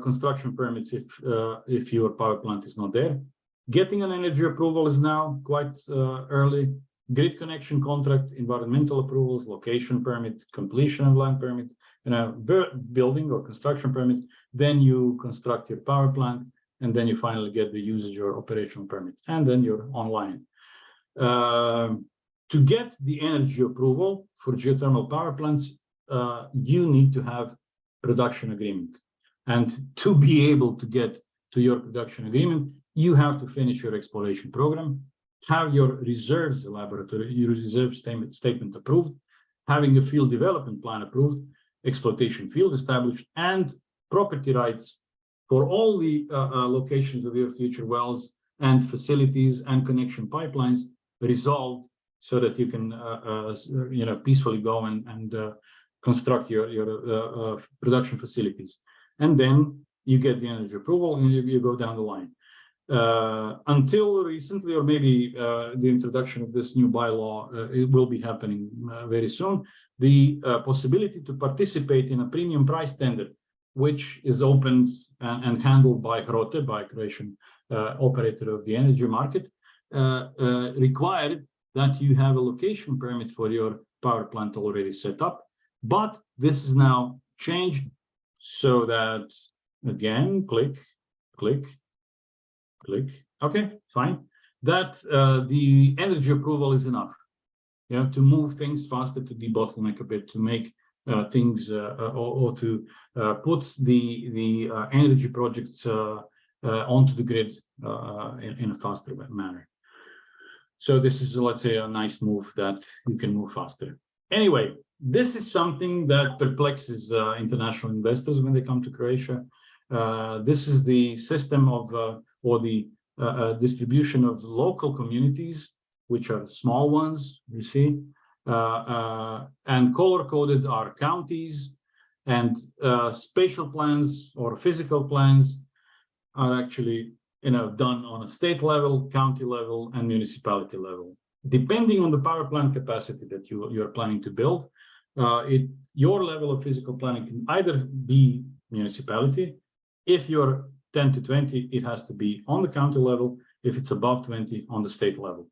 construction permits if your power plant is not there. Getting an energy approval is now quite early. Grid connection contract, environmental approvals, location permit, completion of land permit, building or construction permit. Then you construct your power plant, and then you finally get the usage or operational permit, and then you're online. To get the energy approval for geothermal power plants, you need to have production agreement. And to be able to get to your production agreement, you have to finish your exploration program, have your reserves laboratory, your reserve statement approved, having a field development plan approved, exploitation field established, and property rights for all the locations of your future wells and facilities and connection pipelines resolved, so that you can peacefully go and construct your production facilities. And then you get the energy approval, and you go down the line. Until recently, or maybe the introduction of this new bylaw, it will be happening very soon, the possibility to participate in a premium price tender, which is opened and handled by HROTE, by Croatian operator of the energy market, required that you have a location permit for your power plant already set up. But this is now changed so that, again, click. Okay, fine. That the energy approval is enough, to move things faster, to debottleneck a bit, to make things or to put the energy projects onto the grid in a faster manner. So this is, let's say, a nice move that you can move faster. Anyway, this is something that perplexes international investors when they come to Croatia. This is the system of or the distribution of local communities, which are small ones, you see, and color-coded are counties, And spatial plans or physical plans are actually done on a state level, county level, and municipality level. Depending on the power plant capacity that you're planning to build, your level of physical planning can either be municipality. If you're 10 to 20, it has to be on the county level. If it's above 20, on the state level.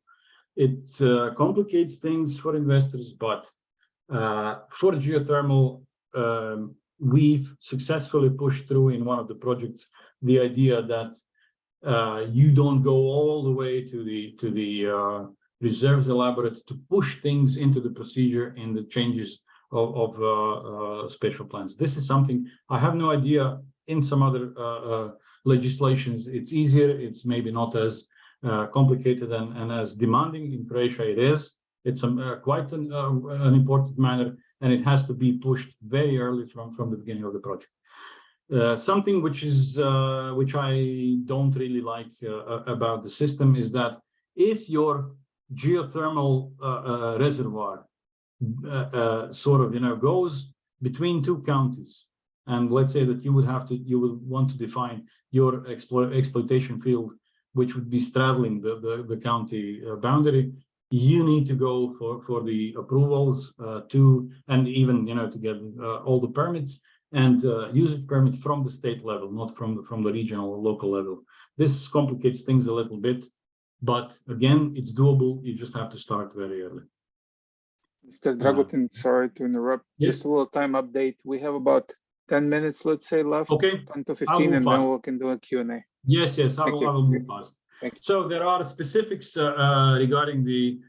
It complicates things for investors, but for geothermal, we've successfully pushed through in one of the projects the idea that you don't go all the way to the reserves elaborate to push things into the procedure in the changes of spatial plans. This is something I have no idea. In some other legislations, it's easier. It's maybe not as complicated and as demanding. In Croatia, it is. It's quite an important matter, and it has to be pushed very early from the beginning of the project. Something which I don't really like about the system is that if your geothermal reservoir sort of goes between two counties, and let's say that you would want to define your exploitation field, which would be straddling the county boundary, you need to go for the approvals and even to get all the permits and usage permit from the state level, not from the regional or local level. This complicates things a little bit, but again, it's doable. You just have to start very early. Mr. Dragutin, sorry to interrupt. Yes. Just a little time update. We have about 10 minutes, let's say, left. Okay. 10 to 15, and then we can do a Q&A. Yes, I will move fast. Thank you. So there are specifics regarding the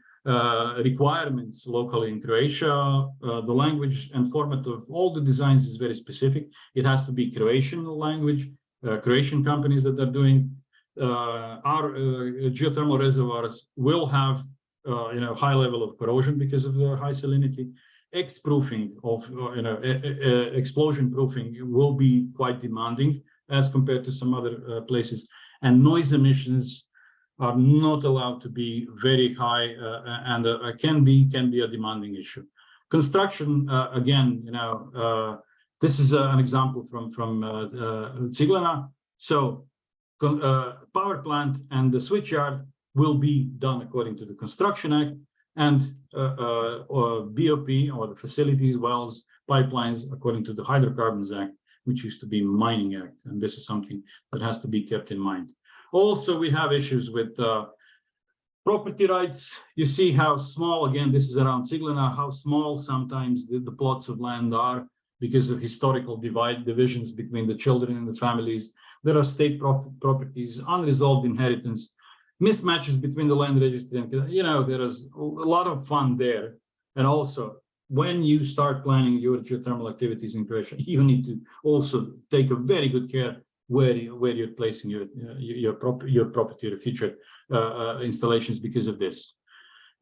requirements locally in Croatia. The language and format of all the designs is very specific. It has to be Croatian language, Croatian companies that are doing. Our geothermal reservoirs will have high level of corrosion because of the high salinity. X-proofing of explosion proofing will be quite demanding as compared to some other places, and noise emissions are not allowed to be very high, and can be a demanding issue. Construction, again, this is an example from Ciglena. So power plant and the switchyard will be done according to the Construction Act, and BOP, or the facilities, wells, pipelines, according to the Hydrocarbons Act, which used to be Mining Act, and this is something that has to be kept in mind. Also, we have issues with property rights. You see how small, again, this is around Ciglena, how small sometimes the plots of land are because of historical divisions between the children and the families. There are state properties, unresolved inheritance, mismatches between the land registry and, there is a lot of fun there. And also, when you start planning your geothermal activities in Croatia, you need to also take a very good care where you're placing your property, your future installations because of this.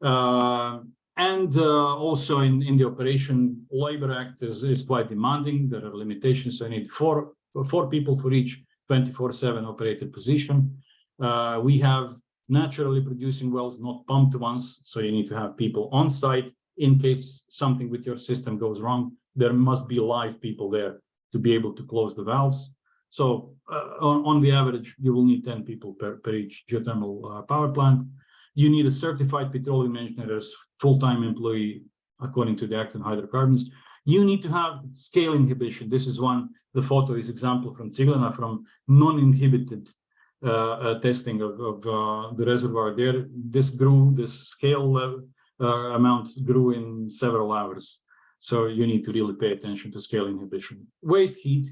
And also in the Operation Labor Act is quite demanding. There are limitations. So you need four people for each 24/7 operated position. We have naturally producing wells, not pumped ones. So you need to have people on site in case something with your system goes wrong. There must be live people there to be able to close the valves. So on the average, you will need 10 people per each geothermal power plant. You need a certified petroleum engineer as full-time employee according to the Act on Hydrocarbons. You need to have scale inhibition. This is the photo is example from Ciglena, from non-inhibited testing of the reservoir there. This scale level amount grew in several hours. So you need to really pay attention to scale inhibition. Waste heat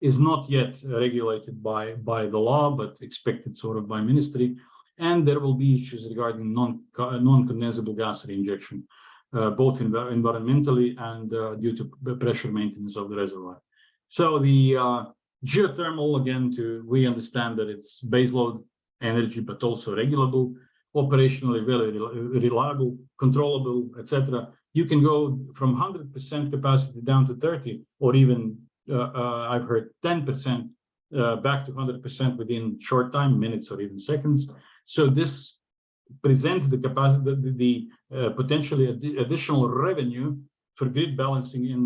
is not yet regulated by the law, but expected sort of by ministry. And there will be issues regarding non-condensable gas reinjection, both environmentally and due to the pressure maintenance of the reservoir. So the geothermal, again, we understand that it's baseload energy, but also regulable, operationally very reliable, controllable, etc. You can go from 100% capacity down to 30, or even I've heard 10% back to 100% within short time, minutes or even seconds. So this presents the capacity, potentially additional revenue for grid balancing in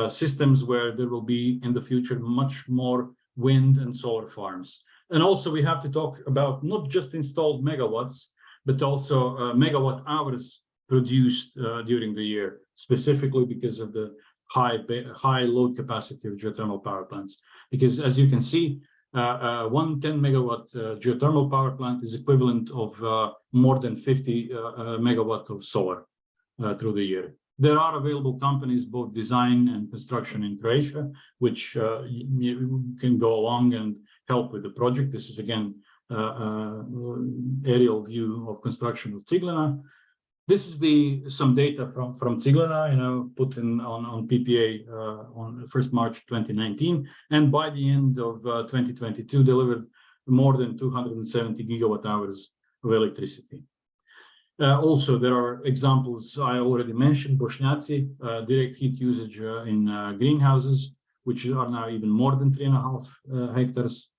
systems where there will be in the future much more wind and solar farms. And also we have to talk about not just installed megawatts, but also megawatt hours produced during the year, specifically because of the high load capacity of geothermal power plants. Because as you can see, one 10 megawatt geothermal power plant is equivalent of more than 50 megawatt of solar through the year. There are available companies, both design and construction in Croatia, which you can go along and help with the project. This is again aerial view of construction of Ciglena. This is some data from Ciglena, put in on PPA on 1st March 2019, and by the end of 2022 delivered more than 270 gigawatt hours of electricity. Also, there are examples I already mentioned, Bošnjaci, direct heat usage in greenhouses, which are now even more than 3.5 hectares,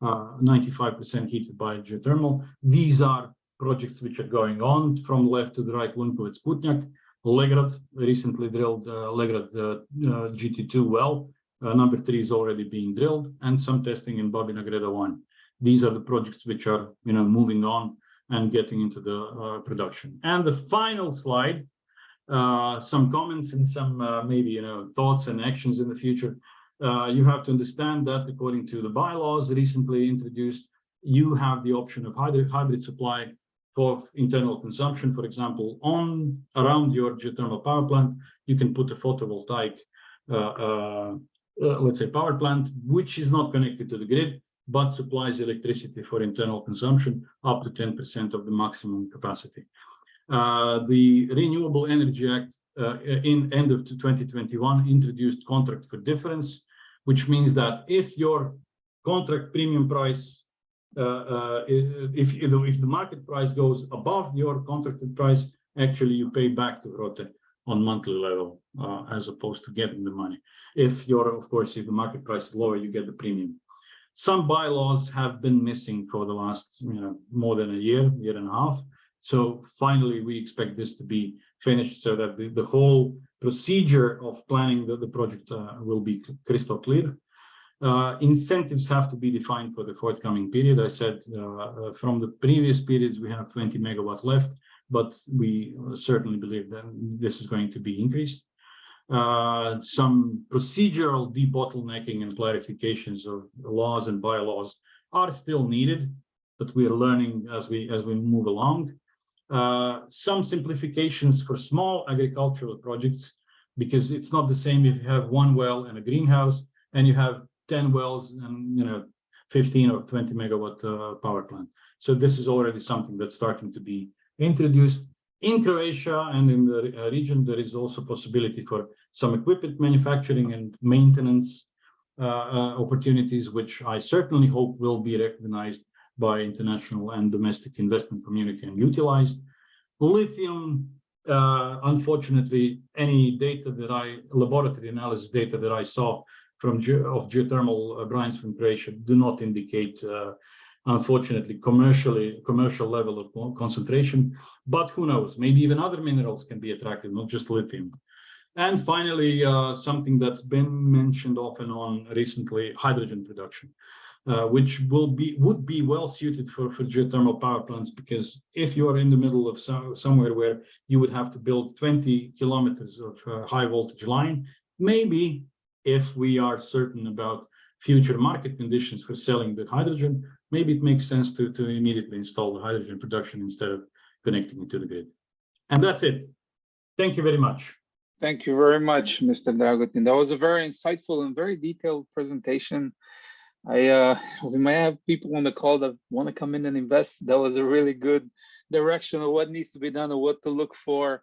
95% heated by geothermal. These are projects which are going on from left to the right. Lunkovec, Kutnjak, Legrad, recently drilled Legrad GT2 well. Number 3 is already being drilled, and some testing in Babina Greda 1. These are the projects which are moving on and getting into the production. And the final slide, some comments and some maybe thoughts and actions in the future. You have to understand that according to the bylaws recently introduced, you have the option of hybrid supply for internal consumption. For example, around your geothermal power plant, you can put a photovoltaic, let's say, power plant, which is not connected to the grid, but supplies electricity for internal consumption up to 10% of the maximum capacity. The Renewable Energy Act in end of 2021 introduced contract for difference, which means that if your contract premium price, if the market price goes above your contracted price, actually you pay back to Rote on monthly level as opposed to getting the money. If if the market price is lower, you get the premium. Some bylaws have been missing for the last more than a year and a half. So finally, we expect this to be finished so that the whole procedure of planning the project will be crystal clear. Incentives have to be defined for the forthcoming period. I said from the previous periods, we have 20 megawatts left, but we certainly believe that this is going to be increased. Some procedural debottlenecking and clarifications of laws and bylaws are still needed, but we are learning as we move along. Some simplifications for small agricultural projects, because it's not the same if you have one well and a greenhouse and you have 10 wells and 15 or 20 megawatt power plant. So this is already something that's starting to be introduced. In Croatia and in the region, there is also possibility for some equipment manufacturing and maintenance opportunities, which I certainly hope will be recognized by international and domestic investment community and utilized. Lithium, unfortunately, any data laboratory analysis data that I saw from geothermal brines from Croatia do not indicate unfortunately commercial level of concentration, but who knows, maybe even other minerals can be attractive, not just lithium. And finally, something that's been mentioned off and on recently, hydrogen production, which would be well suited for geothermal power plants, because if you are in the middle of somewhere where you would have to build 20 kilometers of high voltage line, maybe if we are certain about future market conditions for selling the hydrogen, maybe it makes sense to immediately install the hydrogen production instead of connecting it to the grid. And that's it. Thank you very much. Thank you very much, Mr. Dragutin. That was a very insightful and very detailed presentation. We might have people on the call that want to come in and invest. That was a really good direction of what needs to be done and what to look for.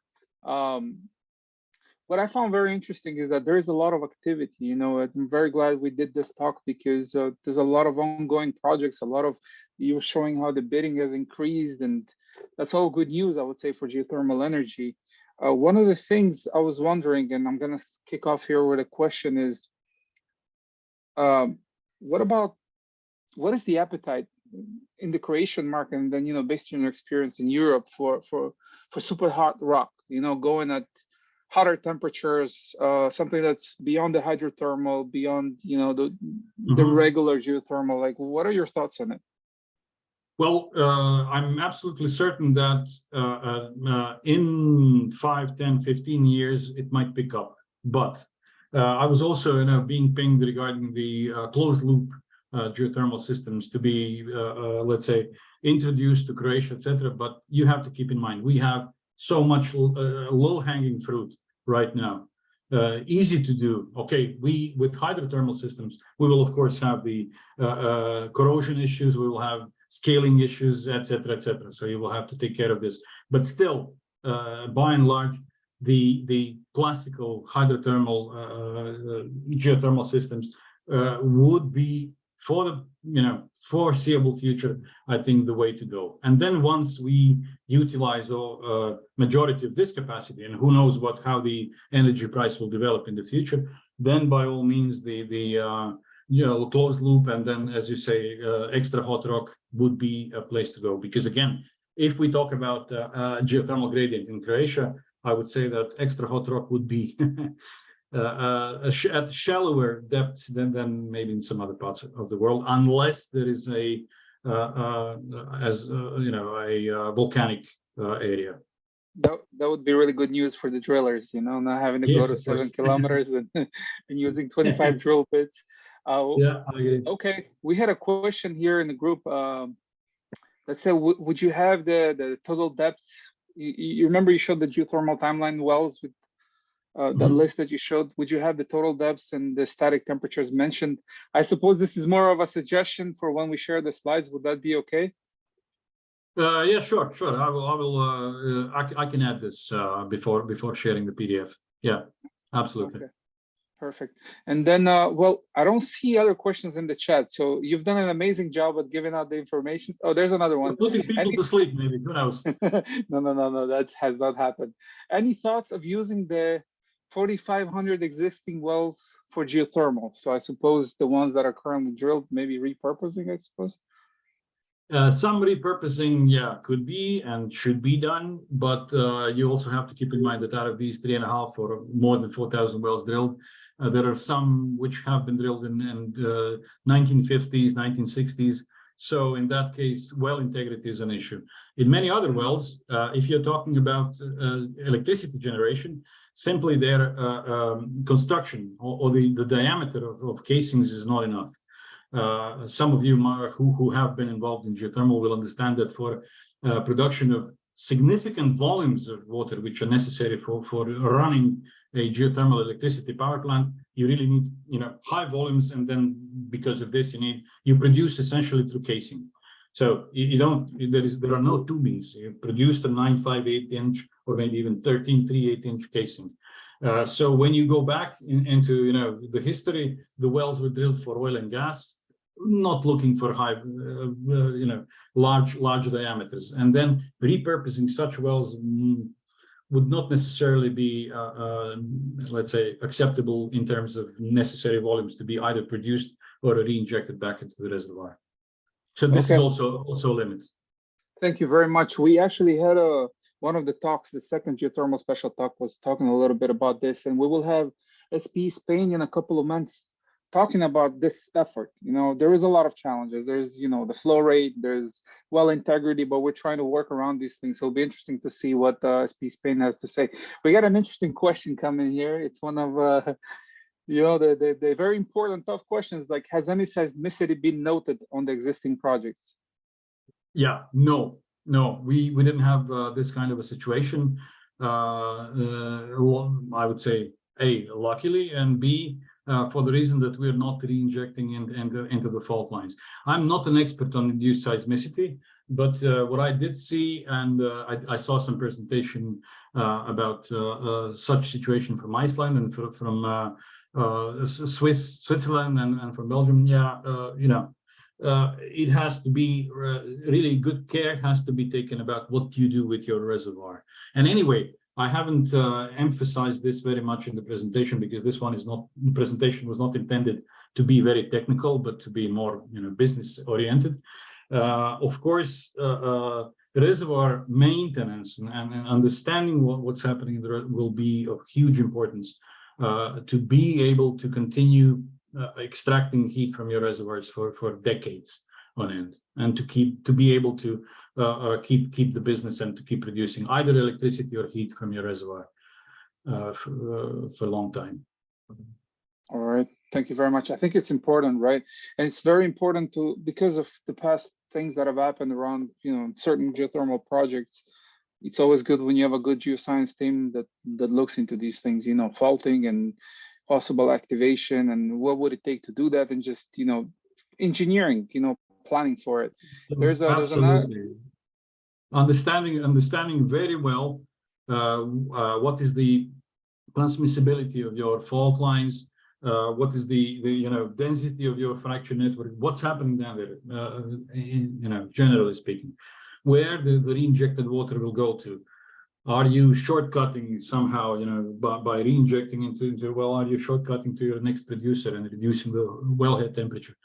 What I found very interesting is that there is a lot of activity. I'm very glad we did this talk, because there's a lot of ongoing projects, you were showing how the bidding has increased, and that's all good news, I would say, for geothermal energy. One of the things I was wondering, and I'm going to kick off here with a question, is what is the appetite in the Croatian market, and then based on your experience in Europe, for super hot rock, going at hotter temperatures, something that's beyond the hydrothermal, beyond, you know, the regular geothermal. Like, what are your thoughts on it? Well, I'm absolutely certain that in 5, 10, 15 years, it might pick up. But I was also, you know, being pinged regarding the closed loop geothermal systems to be, let's say, introduced to Croatia, etc. But you have to keep in mind, we have so much low-hanging fruit right now. Easy to do. Okay, we with hydrothermal systems, we will of course have the corrosion issues. We will have scaling issues, etc., etc. So you will have to take care of this. But still, by and large, the classical hydrothermal geothermal systems would be, for the foreseeable future, I think, the way to go. And then once we utilize majority of this capacity, and who knows how the energy price will develop in the future, then by all means the closed loop, and then, as you say, extra hot rock would be a place to go. Because again, if we talk about geothermal gradient in Croatia, I would say that extra hot rock would be at shallower depths than maybe in some other parts of the world, unless there is a volcanic area. That would be really good news for the drillers, you know, not having to go to 7 kilometers and using 25 drill bits. Yeah, I agree. Okay, we had a question here in the group. Let's say, would you have the total depths? You remember you showed the geothermal timeline wells with the list that you showed. Would you have the total depths and the static temperatures mentioned? I suppose this is more of a suggestion for when we share the slides. Would that be okay? Yeah, sure. I can add this before sharing the PDF. Yeah, absolutely. Okay. Perfect. And then, well, I don't see other questions in the chat. So you've done an amazing job at giving out the information. Oh, there's another one. Putting people to sleep, maybe. Who knows? No. That has not happened. Any thoughts of using the 4,500 existing wells for geothermal? So I suppose the ones that are currently drilled, maybe repurposing, I suppose. Some repurposing, yeah, could be and should be done, but you also have to keep in mind that out of these 3.5 or more than 4,000 wells drilled, there are some which have been drilled in 1950s, 1960s. So in that case, well integrity is an issue. In many other wells, if you're talking about electricity generation, simply their construction or the diameter of casings is not enough. Some of you who have been involved in geothermal will understand that for production of significant volumes of water, which are necessary for running a geothermal electricity power plant, you really need high volumes, and then because of this you produce essentially through casing. So there are no tubings. You produce a 9/5/8 inch or maybe even 13 3/8 inch casing. So when you go back into the history, the wells were drilled for oil and gas, not looking for high, large diameters, and then repurposing such wells would not necessarily be, let's say, acceptable in terms of necessary volumes to be either produced or re-injected back into the reservoir. So this is also a limit. Thank you very much. We actually had one of the talks, the second geothermal special talk, was talking a little bit about this, and we will have SP Spain in a couple of months talking about this effort. There is a lot of challenges. There's, the flow rate, there's well integrity, but we're trying to work around these things. So it'll be interesting to see what SP Spain has to say. We got an interesting question coming here. It's one of, the very important, tough questions, like, has any seismicity been noted on the existing projects? Yeah, no, we didn't have this kind of a situation. I would say, A, luckily, and B, for the reason that we're not re-injecting into the fault lines. I'm not an expert on induced seismicity, but what I did see, and I saw some presentation about such situation from Iceland and from Switzerland and from Belgium. Yeah, it has to be really good care has to be taken about what you do with your reservoir. And anyway, I haven't emphasized this very much in the presentation because the presentation was not intended to be very technical, but to be more business oriented. Of course, reservoir maintenance and understanding what's happening there will be of huge importance to be able to continue extracting heat from your reservoirs for decades on end, and to be able to keep the business and to keep producing either electricity or heat from your reservoir for a long time. All right, thank you very much. I think it's important, right? And it's very important to, because of the past things that have happened around, certain geothermal projects. It's always good when you have a good geoscience team that looks into these things, faulting and possible activation and what would it take to do that, and just engineering, planning for it. Absolutely. Understanding very well what is the transmissibility of your fault lines, what is the density of your fracture network, what's happening down there, generally speaking, where the re-injected water will go to. Are you shortcutting somehow, by re-injecting into a well? Are you shortcutting to your next producer and reducing the wellhead temperature?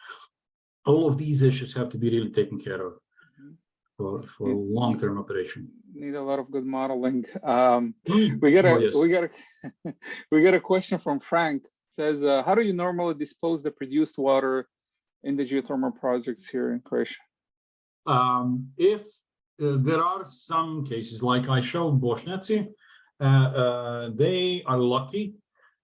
All of these issues have to be really taken care of for long-term operation. Need a lot of good modeling. We got a question from Frank. It says, how do you normally dispose the produced water in the geothermal projects here in Croatia? If there are some cases, like I showed Bošnjaci, they are lucky.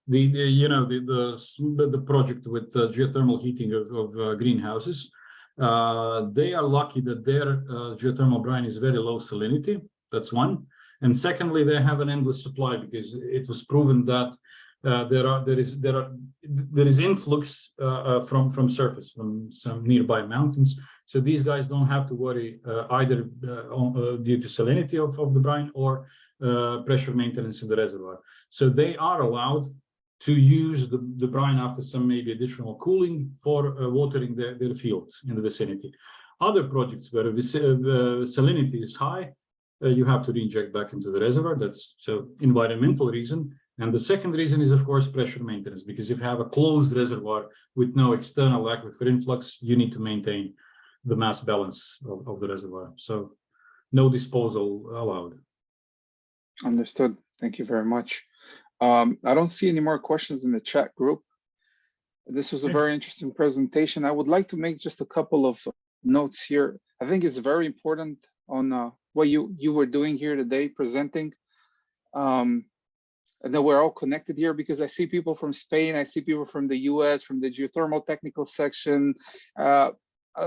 The project with geothermal heating of greenhouses, they are lucky that their geothermal brine is very low salinity. That's one. And secondly, they have an endless supply, because it was proven that there is influx from surface, from some nearby mountains. So these guys don't have to worry either due to salinity of the brine or pressure maintenance in the reservoir. So they are allowed to use the brine after some maybe additional cooling for watering their fields in the vicinity. Other projects where salinity is high, you have to re-inject back into the reservoir. That's so environmental reason. And the second reason is, of course, pressure maintenance, because if you have a closed reservoir with no external aquifer influx, you need to maintain the mass balance of the reservoir. So no disposal allowed. Understood. Thank you very much. I don't see any more questions in the chat group. This was a very interesting presentation. I would like to make just a couple of notes here. I think it's very important on what you were doing here today, presenting. And that we're all connected here, because I see people from Spain, I see people from the US, from the geothermal technical section. I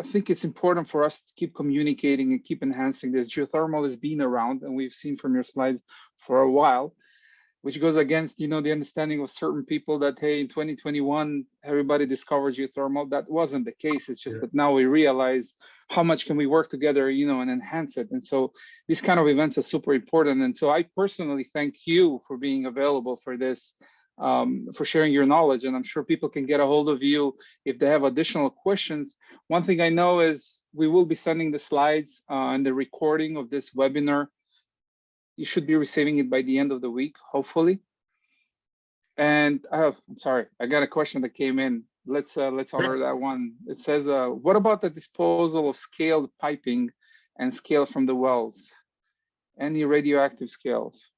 think it's important for us to keep communicating and keep enhancing this. Geothermal has been around, and we've seen from your slides for a while, which goes against, the understanding of certain people that, hey, in 2021, everybody discovered geothermal. That wasn't the case. It's just that now we realize how much can we work together, and enhance it. And so these kind of events are super important. And so I personally thank you for being available for this, for sharing your knowledge. And I'm sure people can get a hold of you if they have additional questions. One thing I know is we will be sending the slides and the recording of this webinar. You should be receiving it by the end of the week, hopefully. And I'm sorry, I got a question that came in. Let's honor that one. It says, what about the disposal of scaled piping and scale from the wells? Any radioactive scales?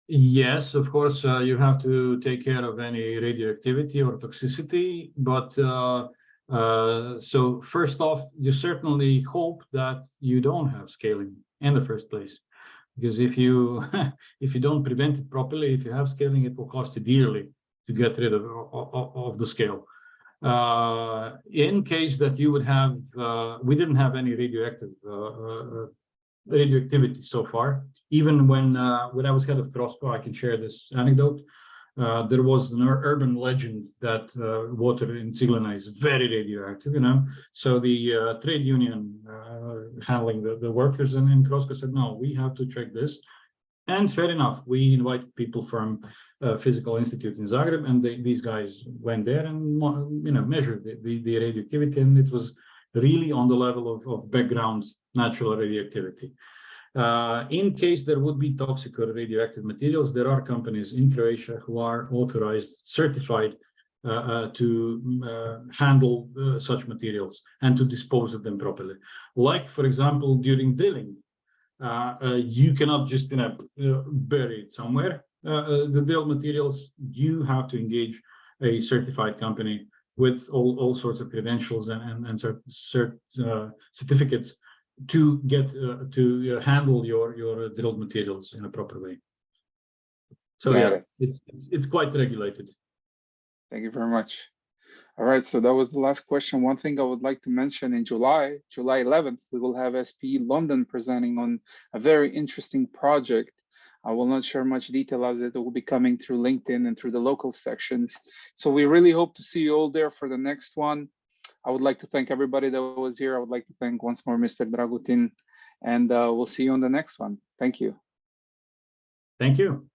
Yes, of course, you have to take care of any radioactivity or toxicity. But so first off, you certainly hope that you don't have scaling in the first place. Because if you don't prevent it properly, if you have scaling, it will cost you dearly to get rid of the scale. In case that you would have, we didn't have any radioactivity so far. Even when I was head of Croatia, I can share this anecdote. There was an urban legend that water in Ciglina is very radioactive, So the trade union handling the workers in Croatia said, no, we have to check this. And fair enough, we invited people from Physical Institute in Zagreb, and these guys went there and measured the radioactivity, and it was really on the level of background natural radioactivity. In case there would be toxic or radioactive materials, there are companies in Croatia who are authorized, certified to handle such materials and to dispose of them properly. Like, for example, during drilling, you cannot just bury it somewhere. The drill materials, you have to engage a certified company with all sorts of credentials and certificates to get to handle your drilled materials in a proper way. So Got yeah, it. it's quite regulated. Thank you very much. All right, so that was the last question. One thing I would like to mention, in July 11th, we will have SPE London presenting on a very interesting project. I will not share much detail as it will be coming through LinkedIn and through the local sections. So we really hope to see you all there for the next one. I would like to thank everybody that was here. I would like to thank once more Mr. Dragutin, and we'll see you on the next one. Thank you. Thank you.